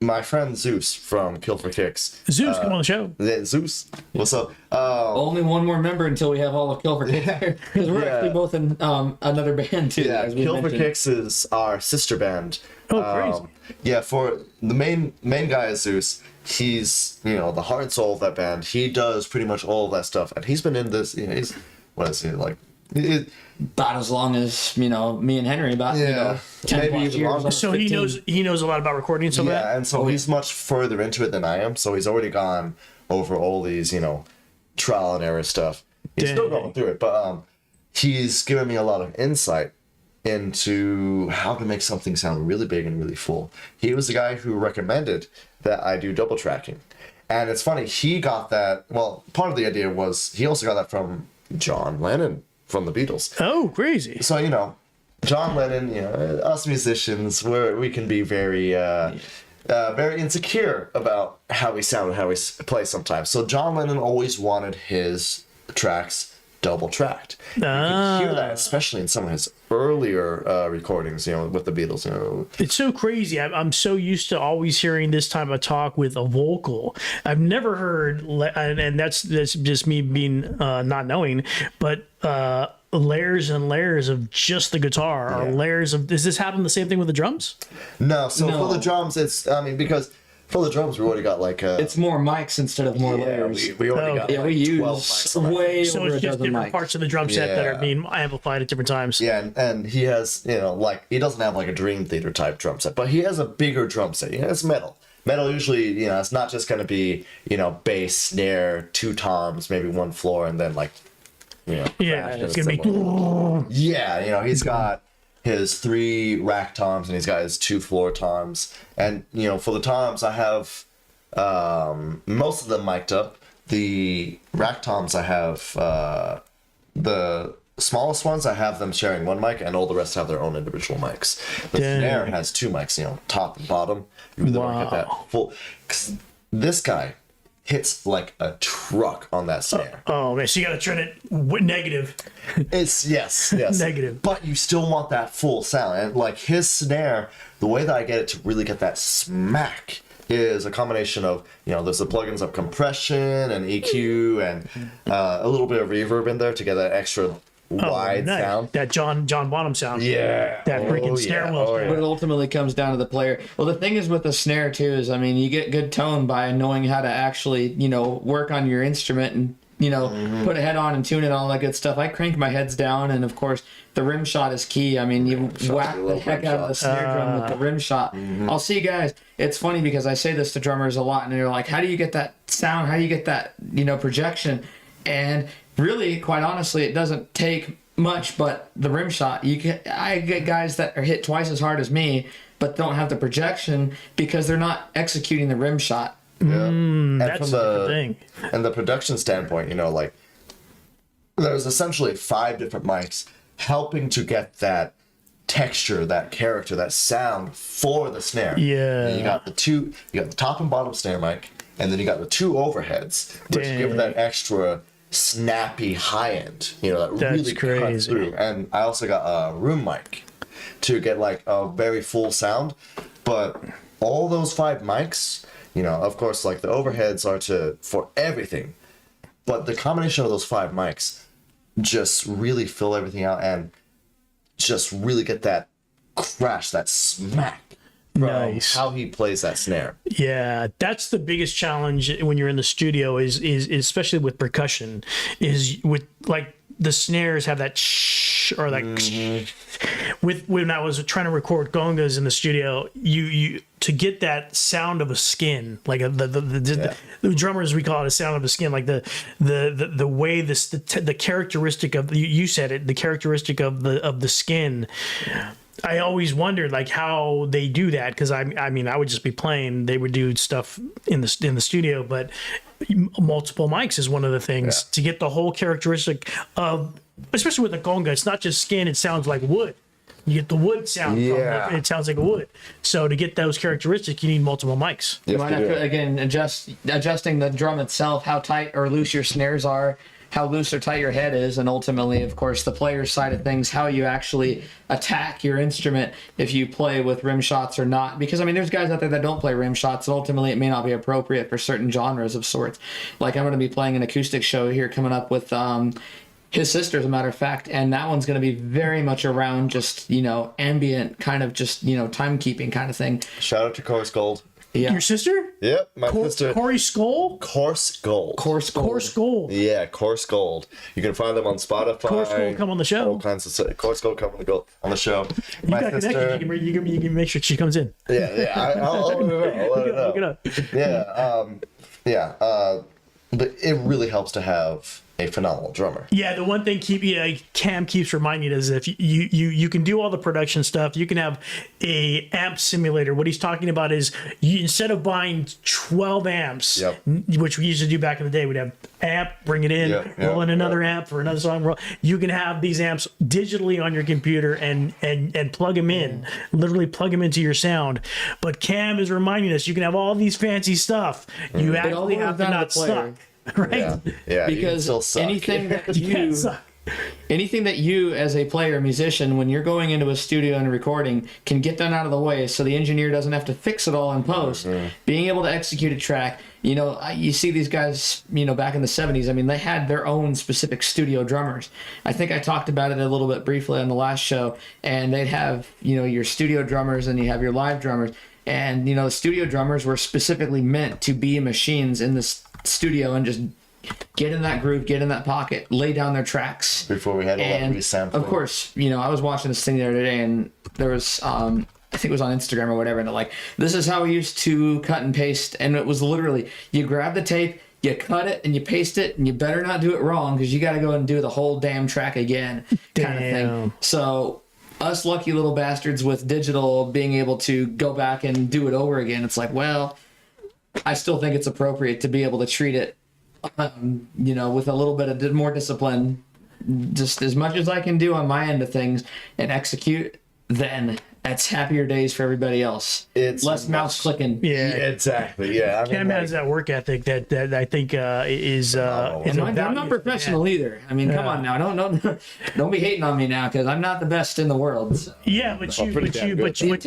my friend Zeus from Kill for Kicks. Zeus, come on the show. Zeus, what's up? Only one more member until we have all of Kill for Kicks here, because we're actually both in another band too. Yeah, Kill for Kicks is our sister band. Oh, crazy. Yeah, for the main guy is Zeus. He's, you know, the heart and soul of that band. He does pretty much all of that stuff, and he's been in this. You know, he's what is he like? About as long as, you know, me and Henry, about, you know, 10 maybe plus even years. longer. So 15. he knows a lot about recording and stuff like that? Yeah, and so he's much further into it than I am. So he's already gone over all these, you know, trial and error stuff. He's still going through it, but he's given me a lot of insight into how to make something sound really big and really full. He was the guy who recommended that I do double tracking. And it's funny, he got that, well, part of the idea was he also got that from John Lennon from the Beatles. Oh, crazy. So, you know, John Lennon, you know, us musicians, we can be very very insecure about how we sound and how we play sometimes. So John Lennon always wanted his tracks double tracked. You can hear that, especially in some of his earlier recordings, you know, with the Beatles. You know, it's so crazy. I'm so used to always hearing this type of talk with a vocal. I've never heard, and that's just me being not knowing, but layers and layers of just the guitar, or layers of. Does this happen the same thing with the drums? No. So for the drums, it's because. For the drums, we already got like it's more mics instead of more layers. We already got we use way so over it's a just dozen different mics. parts of the drum set that are being amplified at different times. Yeah, and he has, you know, like he doesn't have like a Dream Theater type drum set, but he has a bigger drum set. You know, it's metal. Metal usually, you know, it's not just going to be, you know, bass, snare, 2 toms, maybe 1 floor, and then like, you know, it's gonna be. Yeah, you know, he's got his 3 rack toms and he's got his 2 floor toms, and you know, for the toms I have most of them mic'd up. The rack toms I have the smallest ones, I have them sharing one mic, and all the rest have their own individual mics. The snare has 2 mics, top and bottom. You really want to get that full. 'Cause this guy hits like a truck on that snare. Oh man, so you got to turn it negative. It's yes, Negative. But you still want that full sound, and like his snare, the way that I get it to really get that smack is a combination of, there's the plugins of compression and EQ and a little bit of reverb in there to get that extra wide sound. That John Bonham sound. Yeah. That freaking snare wheel. But it ultimately comes down to the player. Well, the thing is with the snare too is, you get good tone by knowing how to actually, work on your instrument and, put a head on and tune it, all that good stuff. I crank my heads down, and of course the rim shot is key. You whack the heck out of the snare drum with the rim shot. I'll see you guys. It's funny because I say this to drummers a lot, and they're like, how do you get that sound? How do you get that, projection? And really, quite honestly, it doesn't take much but the rim shot. I get guys that are hit twice as hard as me, but don't have the projection because they're not executing the rim shot. Yeah. And That's from the thing. And the production standpoint, there's essentially 5 different mics helping to get that texture, that character, that sound for the snare. Yeah. And you got the top and bottom snare mic, and then you got the 2 overheads, which give that extra snappy high end, that really cuts through. And I also got a room mic to get like a very full sound. But all those 5 mics, of course, like the overheads are for everything, but the combination of those 5 mics just really fill everything out and just really get that crash, that smack from how he plays that snare. Yeah, that's the biggest challenge when you're in the studio is especially with percussion, is with like the snares have that shh or like with when I was trying to record congas in the studio, you to get that sound of a skin, like the drummers, we call it a sound of a skin, like the way the characteristic of, you said it, the characteristic of the skin. I always wondered like how they do that, because I would just be playing, they would do stuff in the studio, but multiple mics is one of the things to get the whole characteristic of, especially with the conga. It's not just skin; it sounds like wood. You get the wood sound from it. It sounds like a wood. So to get those characteristics, you need multiple mics. You might have to again adjusting the drum itself, how tight or loose your snares are, how loose or tight your head is, and ultimately, of course, the player's side of things, how you actually attack your instrument, if you play with rim shots or not. Because, there's guys out there that don't play rim shots, and ultimately it may not be appropriate for certain genres of sorts. Like, I'm going to be playing an acoustic show here coming up with his sister, as a matter of fact, and that one's going to be very much around just, ambient kind of just, timekeeping kind of thing. Shout out to Coarse Gold. Yeah. Your sister? Yep, my sister. Corey Skull? Coarse Gold. Coarse Gold. Yeah, Coarse Gold. You can find them on Spotify. Coarse Gold come on the show. All kinds of stuff. Coarse Gold come on the show. My sister. You can make sure she comes in. Yeah. I'll let her know. Look it up. But it really helps to have a phenomenal drummer. Yeah, the one thing Cam keeps reminding us, if you can do all the production stuff, you can have a amp simulator. What he's talking about is instead of buying 12 amps, which we used to do back in the day, we'd have amp, bring it in, roll in another amp for another song. You can have these amps digitally on your computer and plug them in, literally plug them into your sound. But Cam is reminding us you can have all these fancy stuff. You actually have to not suck. Right? Yeah. Because anything that you as a player, musician, when you're going into a studio and recording, can get that out of the way so the engineer doesn't have to fix it all in post. Being able to execute a track, you see these guys, back in the 70s, they had their own specific studio drummers. I think I talked about it a little bit briefly on the last show, and they'd have, your studio drummers and you have your live drummers. And, the studio drummers were specifically meant to be machines in this studio and just get in that groove, get in that pocket, lay down their tracks. Before we had all that resampling. Of course, I was watching this thing the other day, and there was, I think it was on Instagram or whatever, and they're like, this is how we used to cut and paste. And it was literally, you grab the tape, you cut it, and you paste it, and you better not do it wrong, because you got to go and do the whole damn track again, kind of thing. So us lucky little bastards with digital being able to go back and do it over again, it's like, well, I still think it's appropriate to be able to treat it, with a little bit of more discipline just as much as I can do on my end of things and execute, then that's happier days for everybody else. It's less mouse clicking. Yeah, exactly. Yeah, Cam has that work ethic that I think is. I'm not professional either. I mean, come on now, don't be hating on me now because I'm not the best in the world. So. Yeah, but the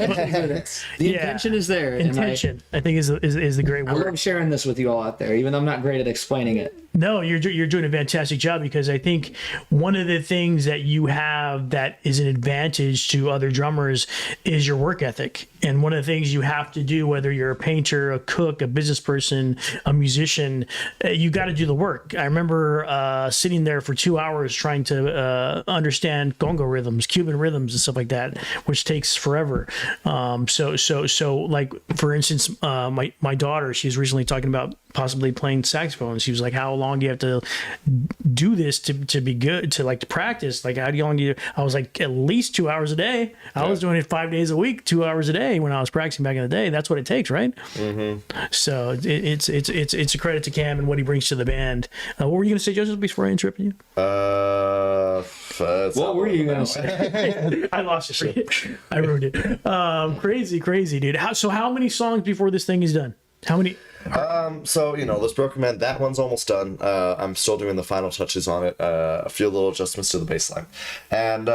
intention is there. Intention, I think, is the great word. I love sharing this with you all out there, even though I'm not great at explaining it. No, you're doing a fantastic job, because I think one of the things that you have that is an advantage to other drummers is your work ethic. And one of the things you have to do, whether you're a painter, a cook, a business person, a musician, you got to do the work. I remember sitting there for 2 hours trying to understand gongo rhythms, Cuban rhythms, and stuff like that, which takes forever. So like, for instance, my daughter, she's recently talking about possibly playing saxophone. She was like, how long do you have to do this to be good, to practice? Like, how long do you? I was like, at least 2 hours a day. I was doing it 5 days a week, 2 hours a day when I was practicing back in the day. That's what it takes, right? Mm-hmm. So it's a credit to Cam and what he brings to the band. What were you going to say, Joseph, before I interrupted you? What were you going to say? I lost it. I ruined it. Crazy, dude. How many songs before this thing is done? How many? So, this Broken Man, that one's almost done. I'm still doing the final touches on it. A few little adjustments to the bass line. And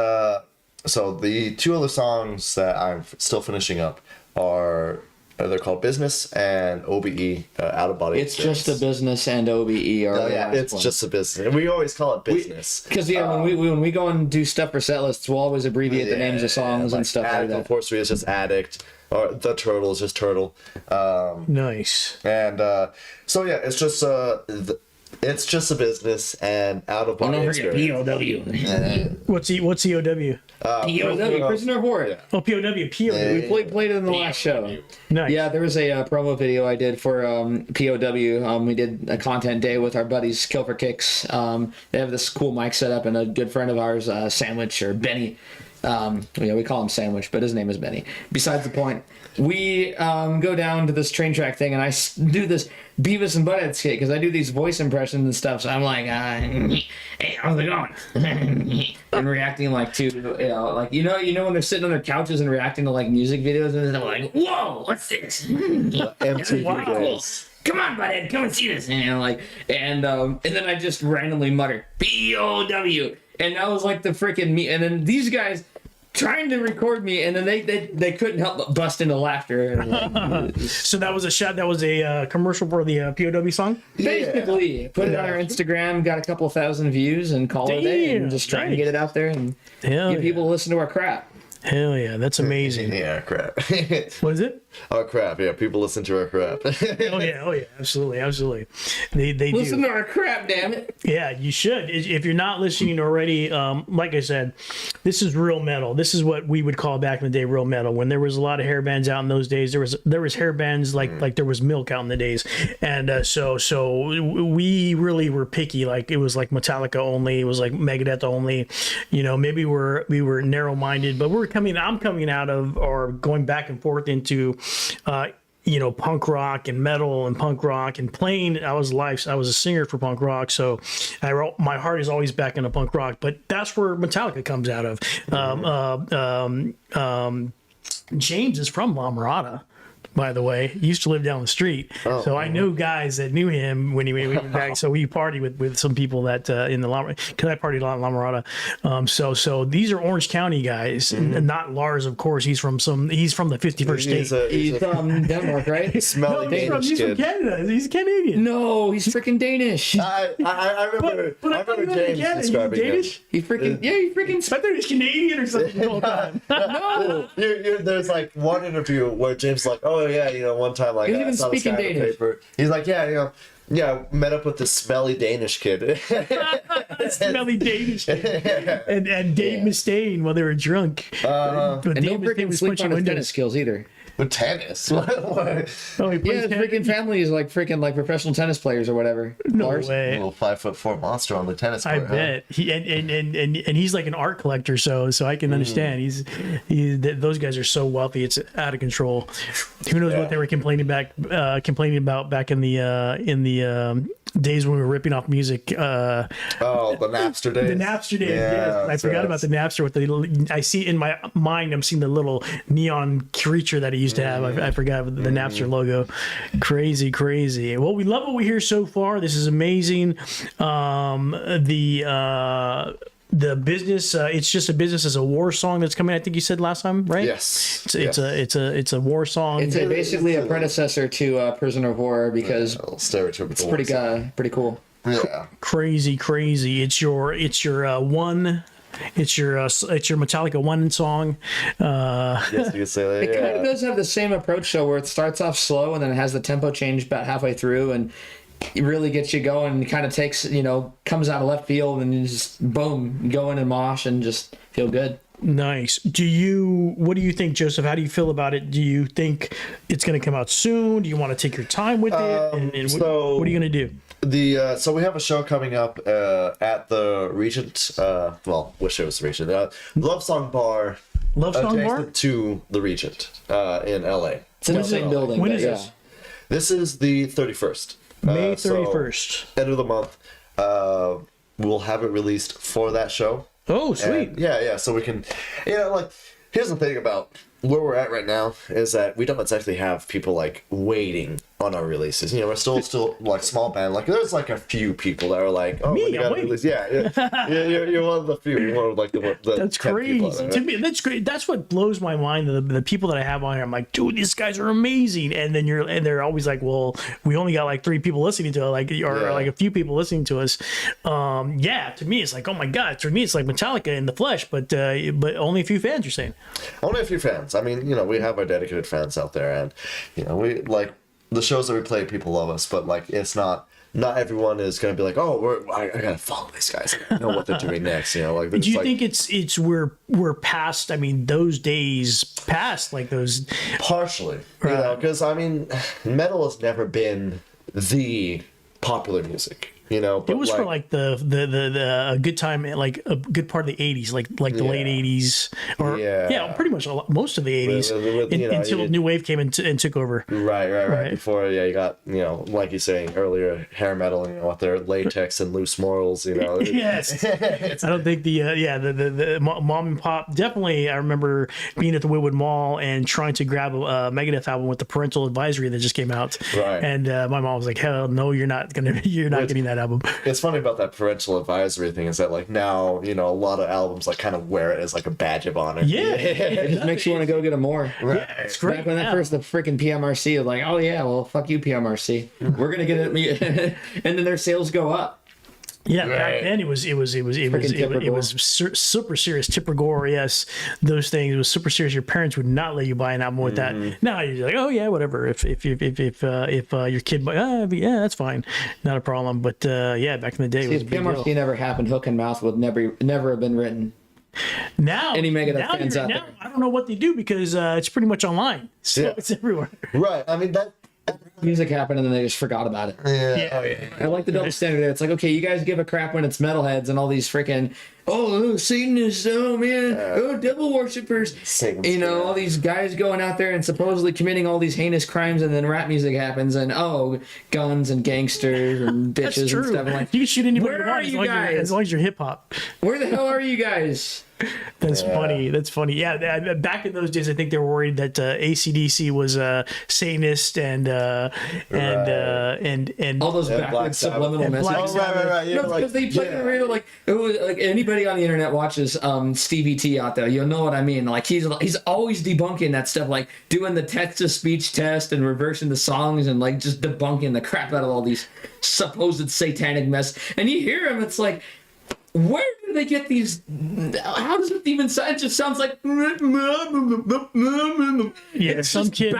so the two other songs that I'm still finishing up are, they're called Business and OBE, Out of Body It's Experience. just a business and OBE. It's just a business. And we always call it business. Because when we go and do stuff for set lists, we'll always abbreviate the names of songs and stuff like that. Of course, is just Addict. Or The Turtle is just Turtle. Nice. And so yeah, it's just a business and Out of Body Experience. POW. What's EOW? POW, Prisoner of War. Oh, POW. We played it in the last show. Nice. Yeah, there was a promo video I did for POW. We did a content day with our buddies Kill for Kicks. They have this cool mic set up, and a good friend of ours, Sandwich, or Benny. We call him Sandwich, but his name is Benny. Besides the point, we go down to this train track thing, and I do this Beavis and Butthead skit because I do these voice impressions and stuff. So I'm like, "Hey, how's it going?" and reacting like to when they're sitting on their couches and reacting to like music videos, and they're like, "Whoa, what's this?" MTV Cool. Come on, Butthead, come and see this. And then I just randomly mutter POW, and that was like the freaking me. And then these guys trying to record me, and then they couldn't help but bust into laughter. So that was a shot. That was a commercial for the POW song. Basically, put it on our Instagram, got a couple of thousand views, and call it a day, and just trying to get it out there and get people to listen to our crap. Hell yeah, that's amazing. Yeah, crap. What is it? Oh crap! Yeah, people listen to our crap. Oh yeah, absolutely. They listen do. to our crap, damn it. Yeah, you should. If you're not listening already, like I said, this is real metal. This is what we would call back in the day real metal. When there was a lot of hair bands out in those days, there was hair bands like there was Milk out in the days, and so we really were picky. Like it was like Metallica only. It was like Megadeth only. Maybe we were narrow minded, but I'm coming out of, or going back and forth into punk rock and metal and punk rock and playing. I was a singer for punk rock, so my heart is always back into punk rock. But that's where Metallica comes out of. James is from La Mirada, by the way. He used to live down the street, so I know guys that knew him when he went back. So we partied with some people that in the because I partied a lot in La Mirada. So these are Orange County guys, and not Lars, of course. He's from the 51st state. He's from Denmark, right? Smelly Danish he's from kid. Canada. He's Canadian. No, he's freaking Danish. I remember. But I remember James He's describing Danish. him. He's freaking I thought he was Canadian or something the whole time. No. There's like one interview where James is like, oh yeah, one time like He was I even saw this guy speaking on the Danish. paper. He's like, met up with this smelly Danish kid. Smelly Danish kid. And Dave Mustaine while they were drunk. And don't freaking sleep on his tennis skills either. With tennis? What? Oh, he Yeah, plays his tennis? freaking family is like professional tennis players or whatever. No Lars? way. Little 5'4" monster on the tennis court. I bet he and he's like an art collector, so I can understand. Those guys are so wealthy, it's out of control. Who knows what they were complaining about back in the days when we were ripping off music. The Napster days. The Napster days. Yeah, I forgot about the Napster with the. I see in my mind. I'm seeing the little neon creature that he used to have. I forgot the Napster logo. Crazy. Well, we love what we hear so far. This is amazing. The business, it's just a business as a war song that's coming. I think you said last time, right? Yes. It's a war song. It's basically a predecessor to Prisoner of War because stereotypical. It's pretty cool. Yeah. Crazy. It's your one. It's your Metallica one song. Yes, you could say that. It kind of does have the same approach though, where it starts off slow and then it has the tempo change about halfway through, and it really gets you going. And kind of takes, comes out of left field and you just boom, go in and mosh and just feel good. Nice. What do you think, Joseph? How do you feel about it? Do you think it's going to come out soon? Do you want to take your time with it? And what are you going to do? So we have a show coming up at the Regent. Wish it was the Regent. Love Song Bar. Love Song Bar to the Regent in LA. It's in the same building. When is this? This is the 31st. May 31st. End of the month. We'll have it released for that show. Oh, sweet. And yeah. So we can, here's the thing about where we're at right now is that we don't exactly have people like waiting on our releases. We're still like small band. Like there's like a few people that are like, oh, we got to release. Yeah. You're one of the few. You're one of like the that's crazy. To me, that's great. That's what blows my mind. The people that I have on here, I'm like, dude, these guys are amazing. And then they're always like, well, we only got like 3 people listening to it, like a few people listening to us. To me, it's like, oh my god. For me, it's like Metallica in the flesh, but only a few fans. You're saying? Only a few fans. I mean, we have our dedicated fans out there, and we like the shows that we play. People love us, but like it's not everyone is gonna be like, oh, I gotta follow these guys. I know what they're doing next. Do you think it's we're past? I mean, those days past, like those. Partially, because I mean, metal has never been the popular music. But it was for like the good time, like a good part of the 80s, like the late 80s, or pretty much most of the 80s until New Wave came and took over. Right. Before you got like you saying earlier, hair metal, with their latex and loose morals, Yes. I don't think the mom and pop. Definitely, I remember being at the Woodwood Mall and trying to grab a Megadeth album with the parental advisory that just came out. Right. And my mom was like, "Hell no, you're not getting that album." It's funny about that parental advisory thing is that like now a lot of albums like kind of wear it as like a badge of honor. It just makes you want to go get them more. Right. Yeah, it's great. Back when that first the freaking PMRC was like, oh yeah, well fuck you PMRC, we're gonna get it, and then their sales go up. Yeah, back then it was super serious. Tipper Gore, yes, those things. It was super serious. Your parents would not let you buy an album with that. Now you're like, oh yeah, whatever. If your kid, that's fine, not a problem. But back in the day, it was a big PMRC deal. Never happened. Hook and Mouth would never have been written. Now, any Megadeth fans out there? I don't know what they do because it's pretty much online, so it's everywhere. Right. I mean that. Music happened and then they just forgot about it. Yeah. I like the double standard there. It's like, okay, you guys give a crap when it's metalheads and all these freaking Satanists, devil worshippers. All these guys going out there and supposedly committing all these heinous crimes, and then rap music happens and guns and gangsters and bitches and stuff. Like, you can shoot anybody where you want are you guys? as long as you're hip hop. Where the hell are you guys? That's funny. Yeah, back in those days, I think they were worried that AC/DC was Satanist and all those backwards subliminal messages. Right. No, because they play the radio like it was like anybody on the internet watches Stevie T out there. You'll know what I mean. Like he's always debunking that stuff, like doing the text-to-speech test and reversing the songs and like just debunking the crap out of all these supposed satanic mess. And you hear him, it's like, where do they get these? How does it even sound? It just sounds like some kid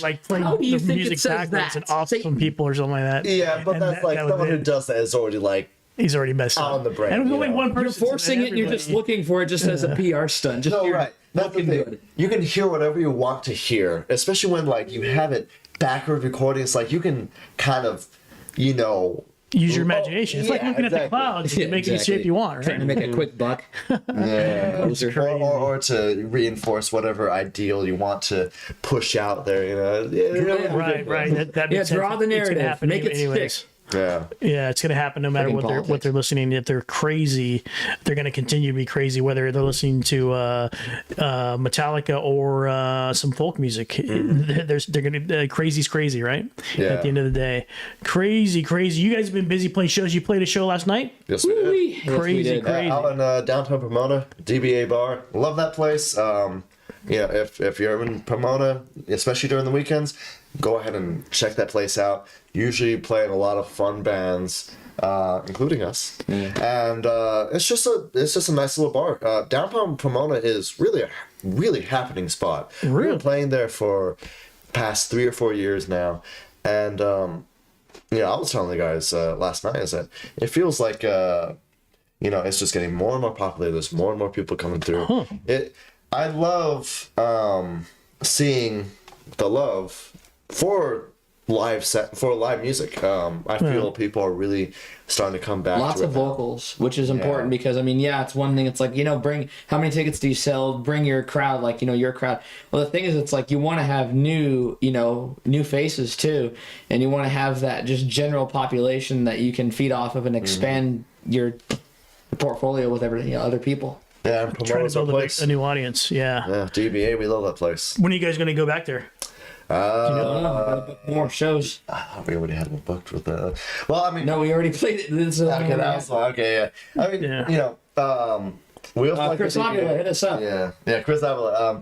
like playing the music backwards and off some people or something like that. Yeah, but that's like someone who does that is already like he's already messed up on the brain. And it was only one person. You're forcing it. And you're just looking for it just as a PR stunt. Just right. That's the thing. You can hear whatever you want to hear, especially when like you have it backward recording. It's like you can kind of use your imagination. It's like looking at the clouds and make it the shape you want, right? Trying to make a quick buck. or to reinforce whatever ideal you want to push out there, Right. That makes sense. Draw the narrative. Make it stick. Yeah, it's gonna happen no matter what they're listening. If they're crazy, they're gonna continue to be crazy, whether they're listening to Metallica or some folk music. They're gonna crazy's crazy, right? Yeah. At the end of the day, crazy. You guys have been busy playing shows. You played a show last night. Yes, we did. Crazy. Out in downtown Pomona, DBA bar. Love that place. If you're in Pomona, especially during the weekends, go ahead and check that place out. Usually playing a lot of fun bands, including us, and it's just a nice little bar. Downtown Pomona is really happening spot. Really? We've been playing there for past 3 or 4 years now, and I was telling the guys last night is that it feels like it's just getting more and more popular. There's more and more people coming through. I love seeing the love for live music. I feel people are really starting to come back. Lots of vocals, which is important because it's one thing. It's like, bring, how many tickets do you sell? Bring your crowd, like, your crowd. Well, the thing is, it's like you want to have new faces too, and you want to have that just general population that you can feed off of and expand your portfolio with other people. Yeah, and trying to build a new audience. Yeah, DBA, we love that place. When are you guys going to go back there? More shows. We already had one booked with that. Well, I mean, no, we already played it. Okay, yeah. I mean, we also Chris Avila hit us up. Yeah, Chris Avila.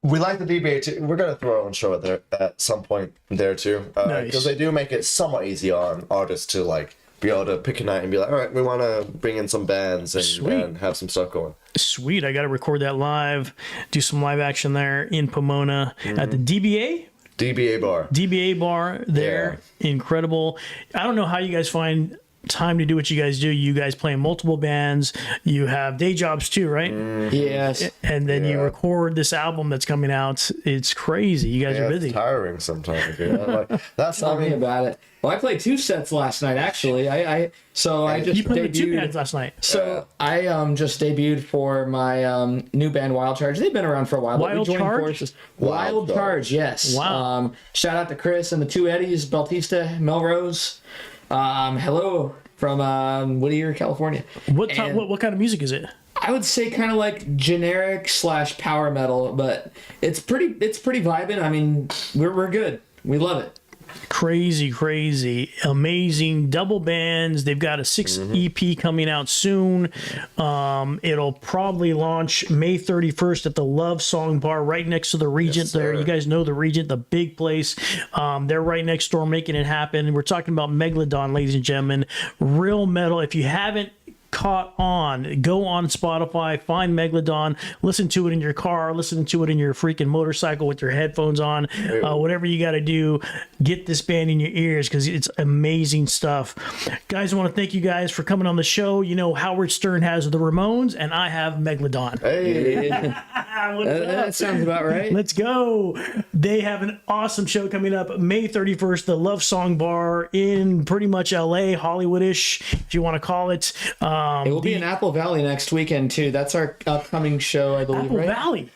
We like the DBA too. We're gonna throw our own show there at some point there too, because they do make it somewhat easy on artists to like be able to pick a night and be like, all right, we want to bring in some bands and have some stuff going. Sweet. I got to record that live, do some live action there in Pomona at the DBA bar there. Yeah. Incredible. I don't know how you guys find time to do what you guys do. You guys play in multiple bands. You have day jobs too, right? Yes. And then you record this album that's coming out. It's crazy. You guys are busy. It's tiring sometimes. Tell me about it. Well, I played 2 sets last night, actually. I just played with 2 bands last night. So I just debuted for my new band, Wild Charge. They've been around for a while. Wild Charge? Wild Charge, yes. Wow. Shout out to Chris and the 2 Eddies, Bautista, Melrose. Hello from Whittier, California. What kind of music is it? I would say kind of like generic / power metal, but it's pretty vibing. I mean, we're good. We love it. Crazy, amazing double bands. They've got a 6 EP coming out soon. It'll probably launch May 31st at the Love Song Bar right next to the Regent there. You guys know the Regent, the big place. They're right next door making it happen. We're talking about Megladon, ladies and gentlemen. Real metal. If you haven't caught on, go on Spotify, find Megladon, listen to it in your car, listen to it in your freaking motorcycle with your headphones on, whatever you got to do, get this band in your ears because it's amazing stuff. Guys, I want to thank you guys for coming on the show. Howard Stern has the Ramones and I have Megladon. Hey, that sounds about right. Let's go. They have an awesome show coming up May 31st, the Love Song Bar in pretty much LA, Hollywood-ish, if you want to call it. It will be in Apple Valley next weekend too. That's our upcoming show, I believe. Apple Valley.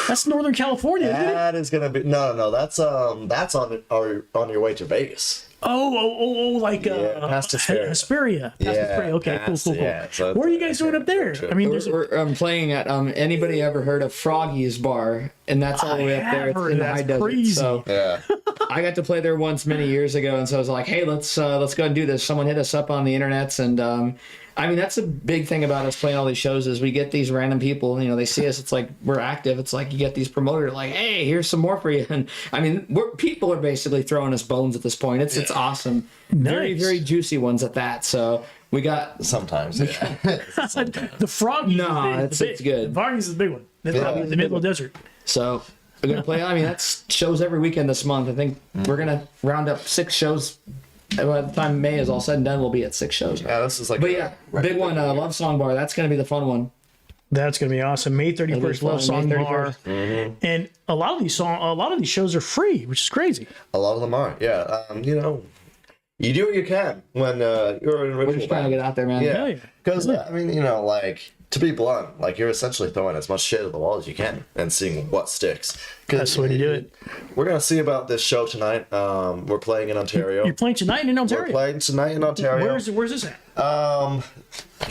That's Northern California. That is gonna be no. That's on your way to Vegas. Like past Hesperia. Okay, cool. Yeah, so where are you guys doing up there? Trip. I mean, we're playing at anybody ever heard of Froggy's Bar? And that's all the way up there. It's in the high desert. Crazy. So I got to play there once many years ago, and so I was like, hey, let's go and do this. Someone hit us up on the internets, and I mean, that's a big thing about us playing all these shows is we get these random people, they see us, it's like we're active. It's like you get these promoters like, hey, here's some more for you. And I mean, people are basically throwing us bones at this point. It's awesome. Nice. Very, very juicy ones at that. So we got... Sometimes. The Froggy. No, it's good. The Froggy's is the big one. The Middle Desert. So we're going to play, I mean, that's shows every weekend this month. I think we're going to round up 6 shows. By the time May is all said and done, we'll be at 6 shows. Yeah, this is like. But big one, Love Song Bar. That's going to be the fun one. That's going to be awesome. May 31st, Love Song Bar, and a lot of these shows are free, which is crazy. A lot of them are, yeah. You do what you can when you're in a We're just trying to get out there, man. Yeah, because I mean, to be blunt, like you're essentially throwing as much shit at the wall as you can and seeing what sticks. That's the way to do it. We're gonna see about this show tonight. We're playing in Ontario. You're playing tonight in Ontario? We're playing tonight in Ontario. Where's this at?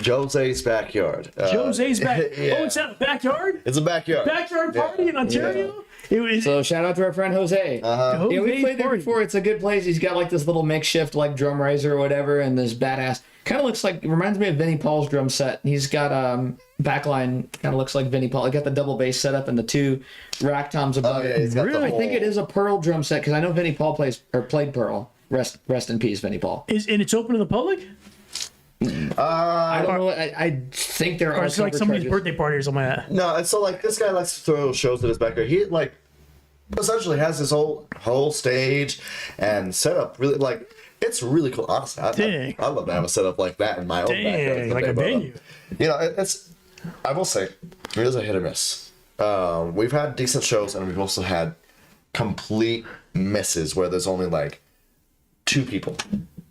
Jose's backyard. Jose's back. Yeah. Oh, it's at the backyard? It's a backyard. Backyard party in Ontario? It was, So shout out to our friend Jose. Yeah, we played there before. It's a good place. He's got like this little makeshift like drum riser or whatever, and this badass. Kind of looks like, reminds me of Vinnie Paul's drum set. He's got backline, kind of looks like Vinnie Paul. I got the double bass set up and the 2 rack toms above it. He's got the I think it is a Pearl drum set because I know Vinnie Paul played Pearl. Rest in peace, Vinnie Paul. and it's open to the public? I don't know. I think there are Or it's like somebody's birthday party or something like that. No, and so like this guy likes to throw shows at his backyard. He like essentially has his whole stage and setup. Really, like it's really cool. Honestly, I love to have a setup like that in my own backyard. Like a venue. You know, it's. I will say, it is a hit or miss. We've had decent shows, and we've also had complete misses where there's only like 2 people.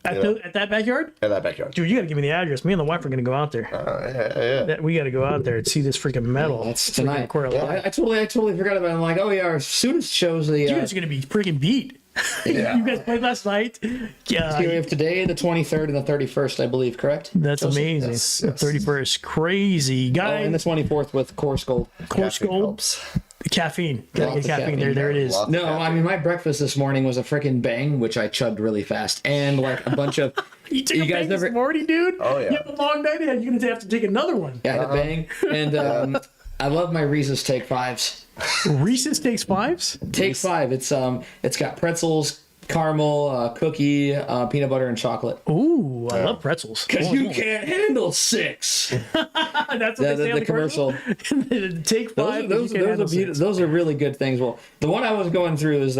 At that backyard? In that backyard. Dude, you gotta give me the address. Me and the wife are gonna go out there. Yeah. We gotta go out there and see this freaking metal. That's tonight. Yeah. I totally forgot about it. I'm like, oh yeah, our soonest shows the. You guys are gonna be freaking beat. Yeah. You guys played last night. Yeah, we have today, the 23rd and the 31st, I believe, correct? that's amazing. Yes. 31st, crazy guy. And the 24th with Coarse Gold. Coarse Caffeine Gold, helps. caffeine. Gotta Lots get of caffeine. caffeine. There it is. Lots of No, caffeine. I mean my breakfast this morning was a freaking bang, which I chugged really fast, and like a bunch of. You took You a guys bang never- this morning, dude. Oh, yeah. You have a long night ahead. You're gonna have to take another one. Yeah, I had a bang, and I love my Reese's Take Fives. Reese's takes 5s. Take 5. It's got pretzels, caramel, cookie, peanut butter, and chocolate. Ooh, I love pretzels. Because you can't handle 6. That's what they say on The commercial. Take 5. Those are really good things. Well, the one I was going through is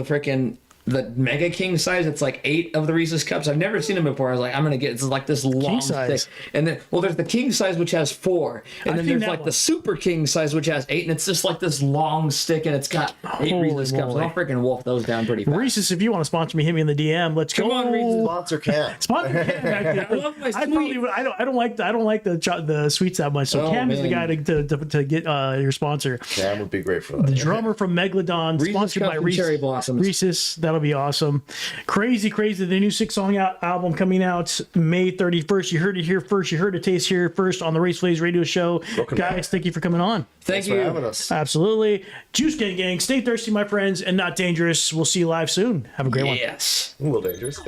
the Mega King size. It's like 8 of the Reese's cups. I've never seen them before. I was like, I'm gonna get it's like this long size. stick. And then there's the king size which has 4, and then seen there's that like one. the super king size which has 8, and it's just like this long stick, and it's got 8 Holy Reese's cups. moly. I'll freaking wolf those down pretty fast. Reese's, if you want to sponsor me, hit me in the DM. Let's go. Come on, Reese's. Sponsor Cam. Sponsor Cam back there. I love my I probably sweet. would, I don't like the sweets that much. So Oh, Cam is the man. guy to get your sponsor. Cam would be great for that. The drummer from Megladon, Reese's sponsored Cups by and Cherry Blossoms. Reese's. That'll be awesome. Crazy. The new 6-song album coming out May 31st. You heard it here first. You heard it taste here first on the Raysflavs radio show. Guys, thank you for coming on. Thank Thanks for having you. us. Absolutely. Juice Gang. Stay thirsty, my friends, and not dangerous. We'll see you live soon. Have a great one. Yes. A little dangerous.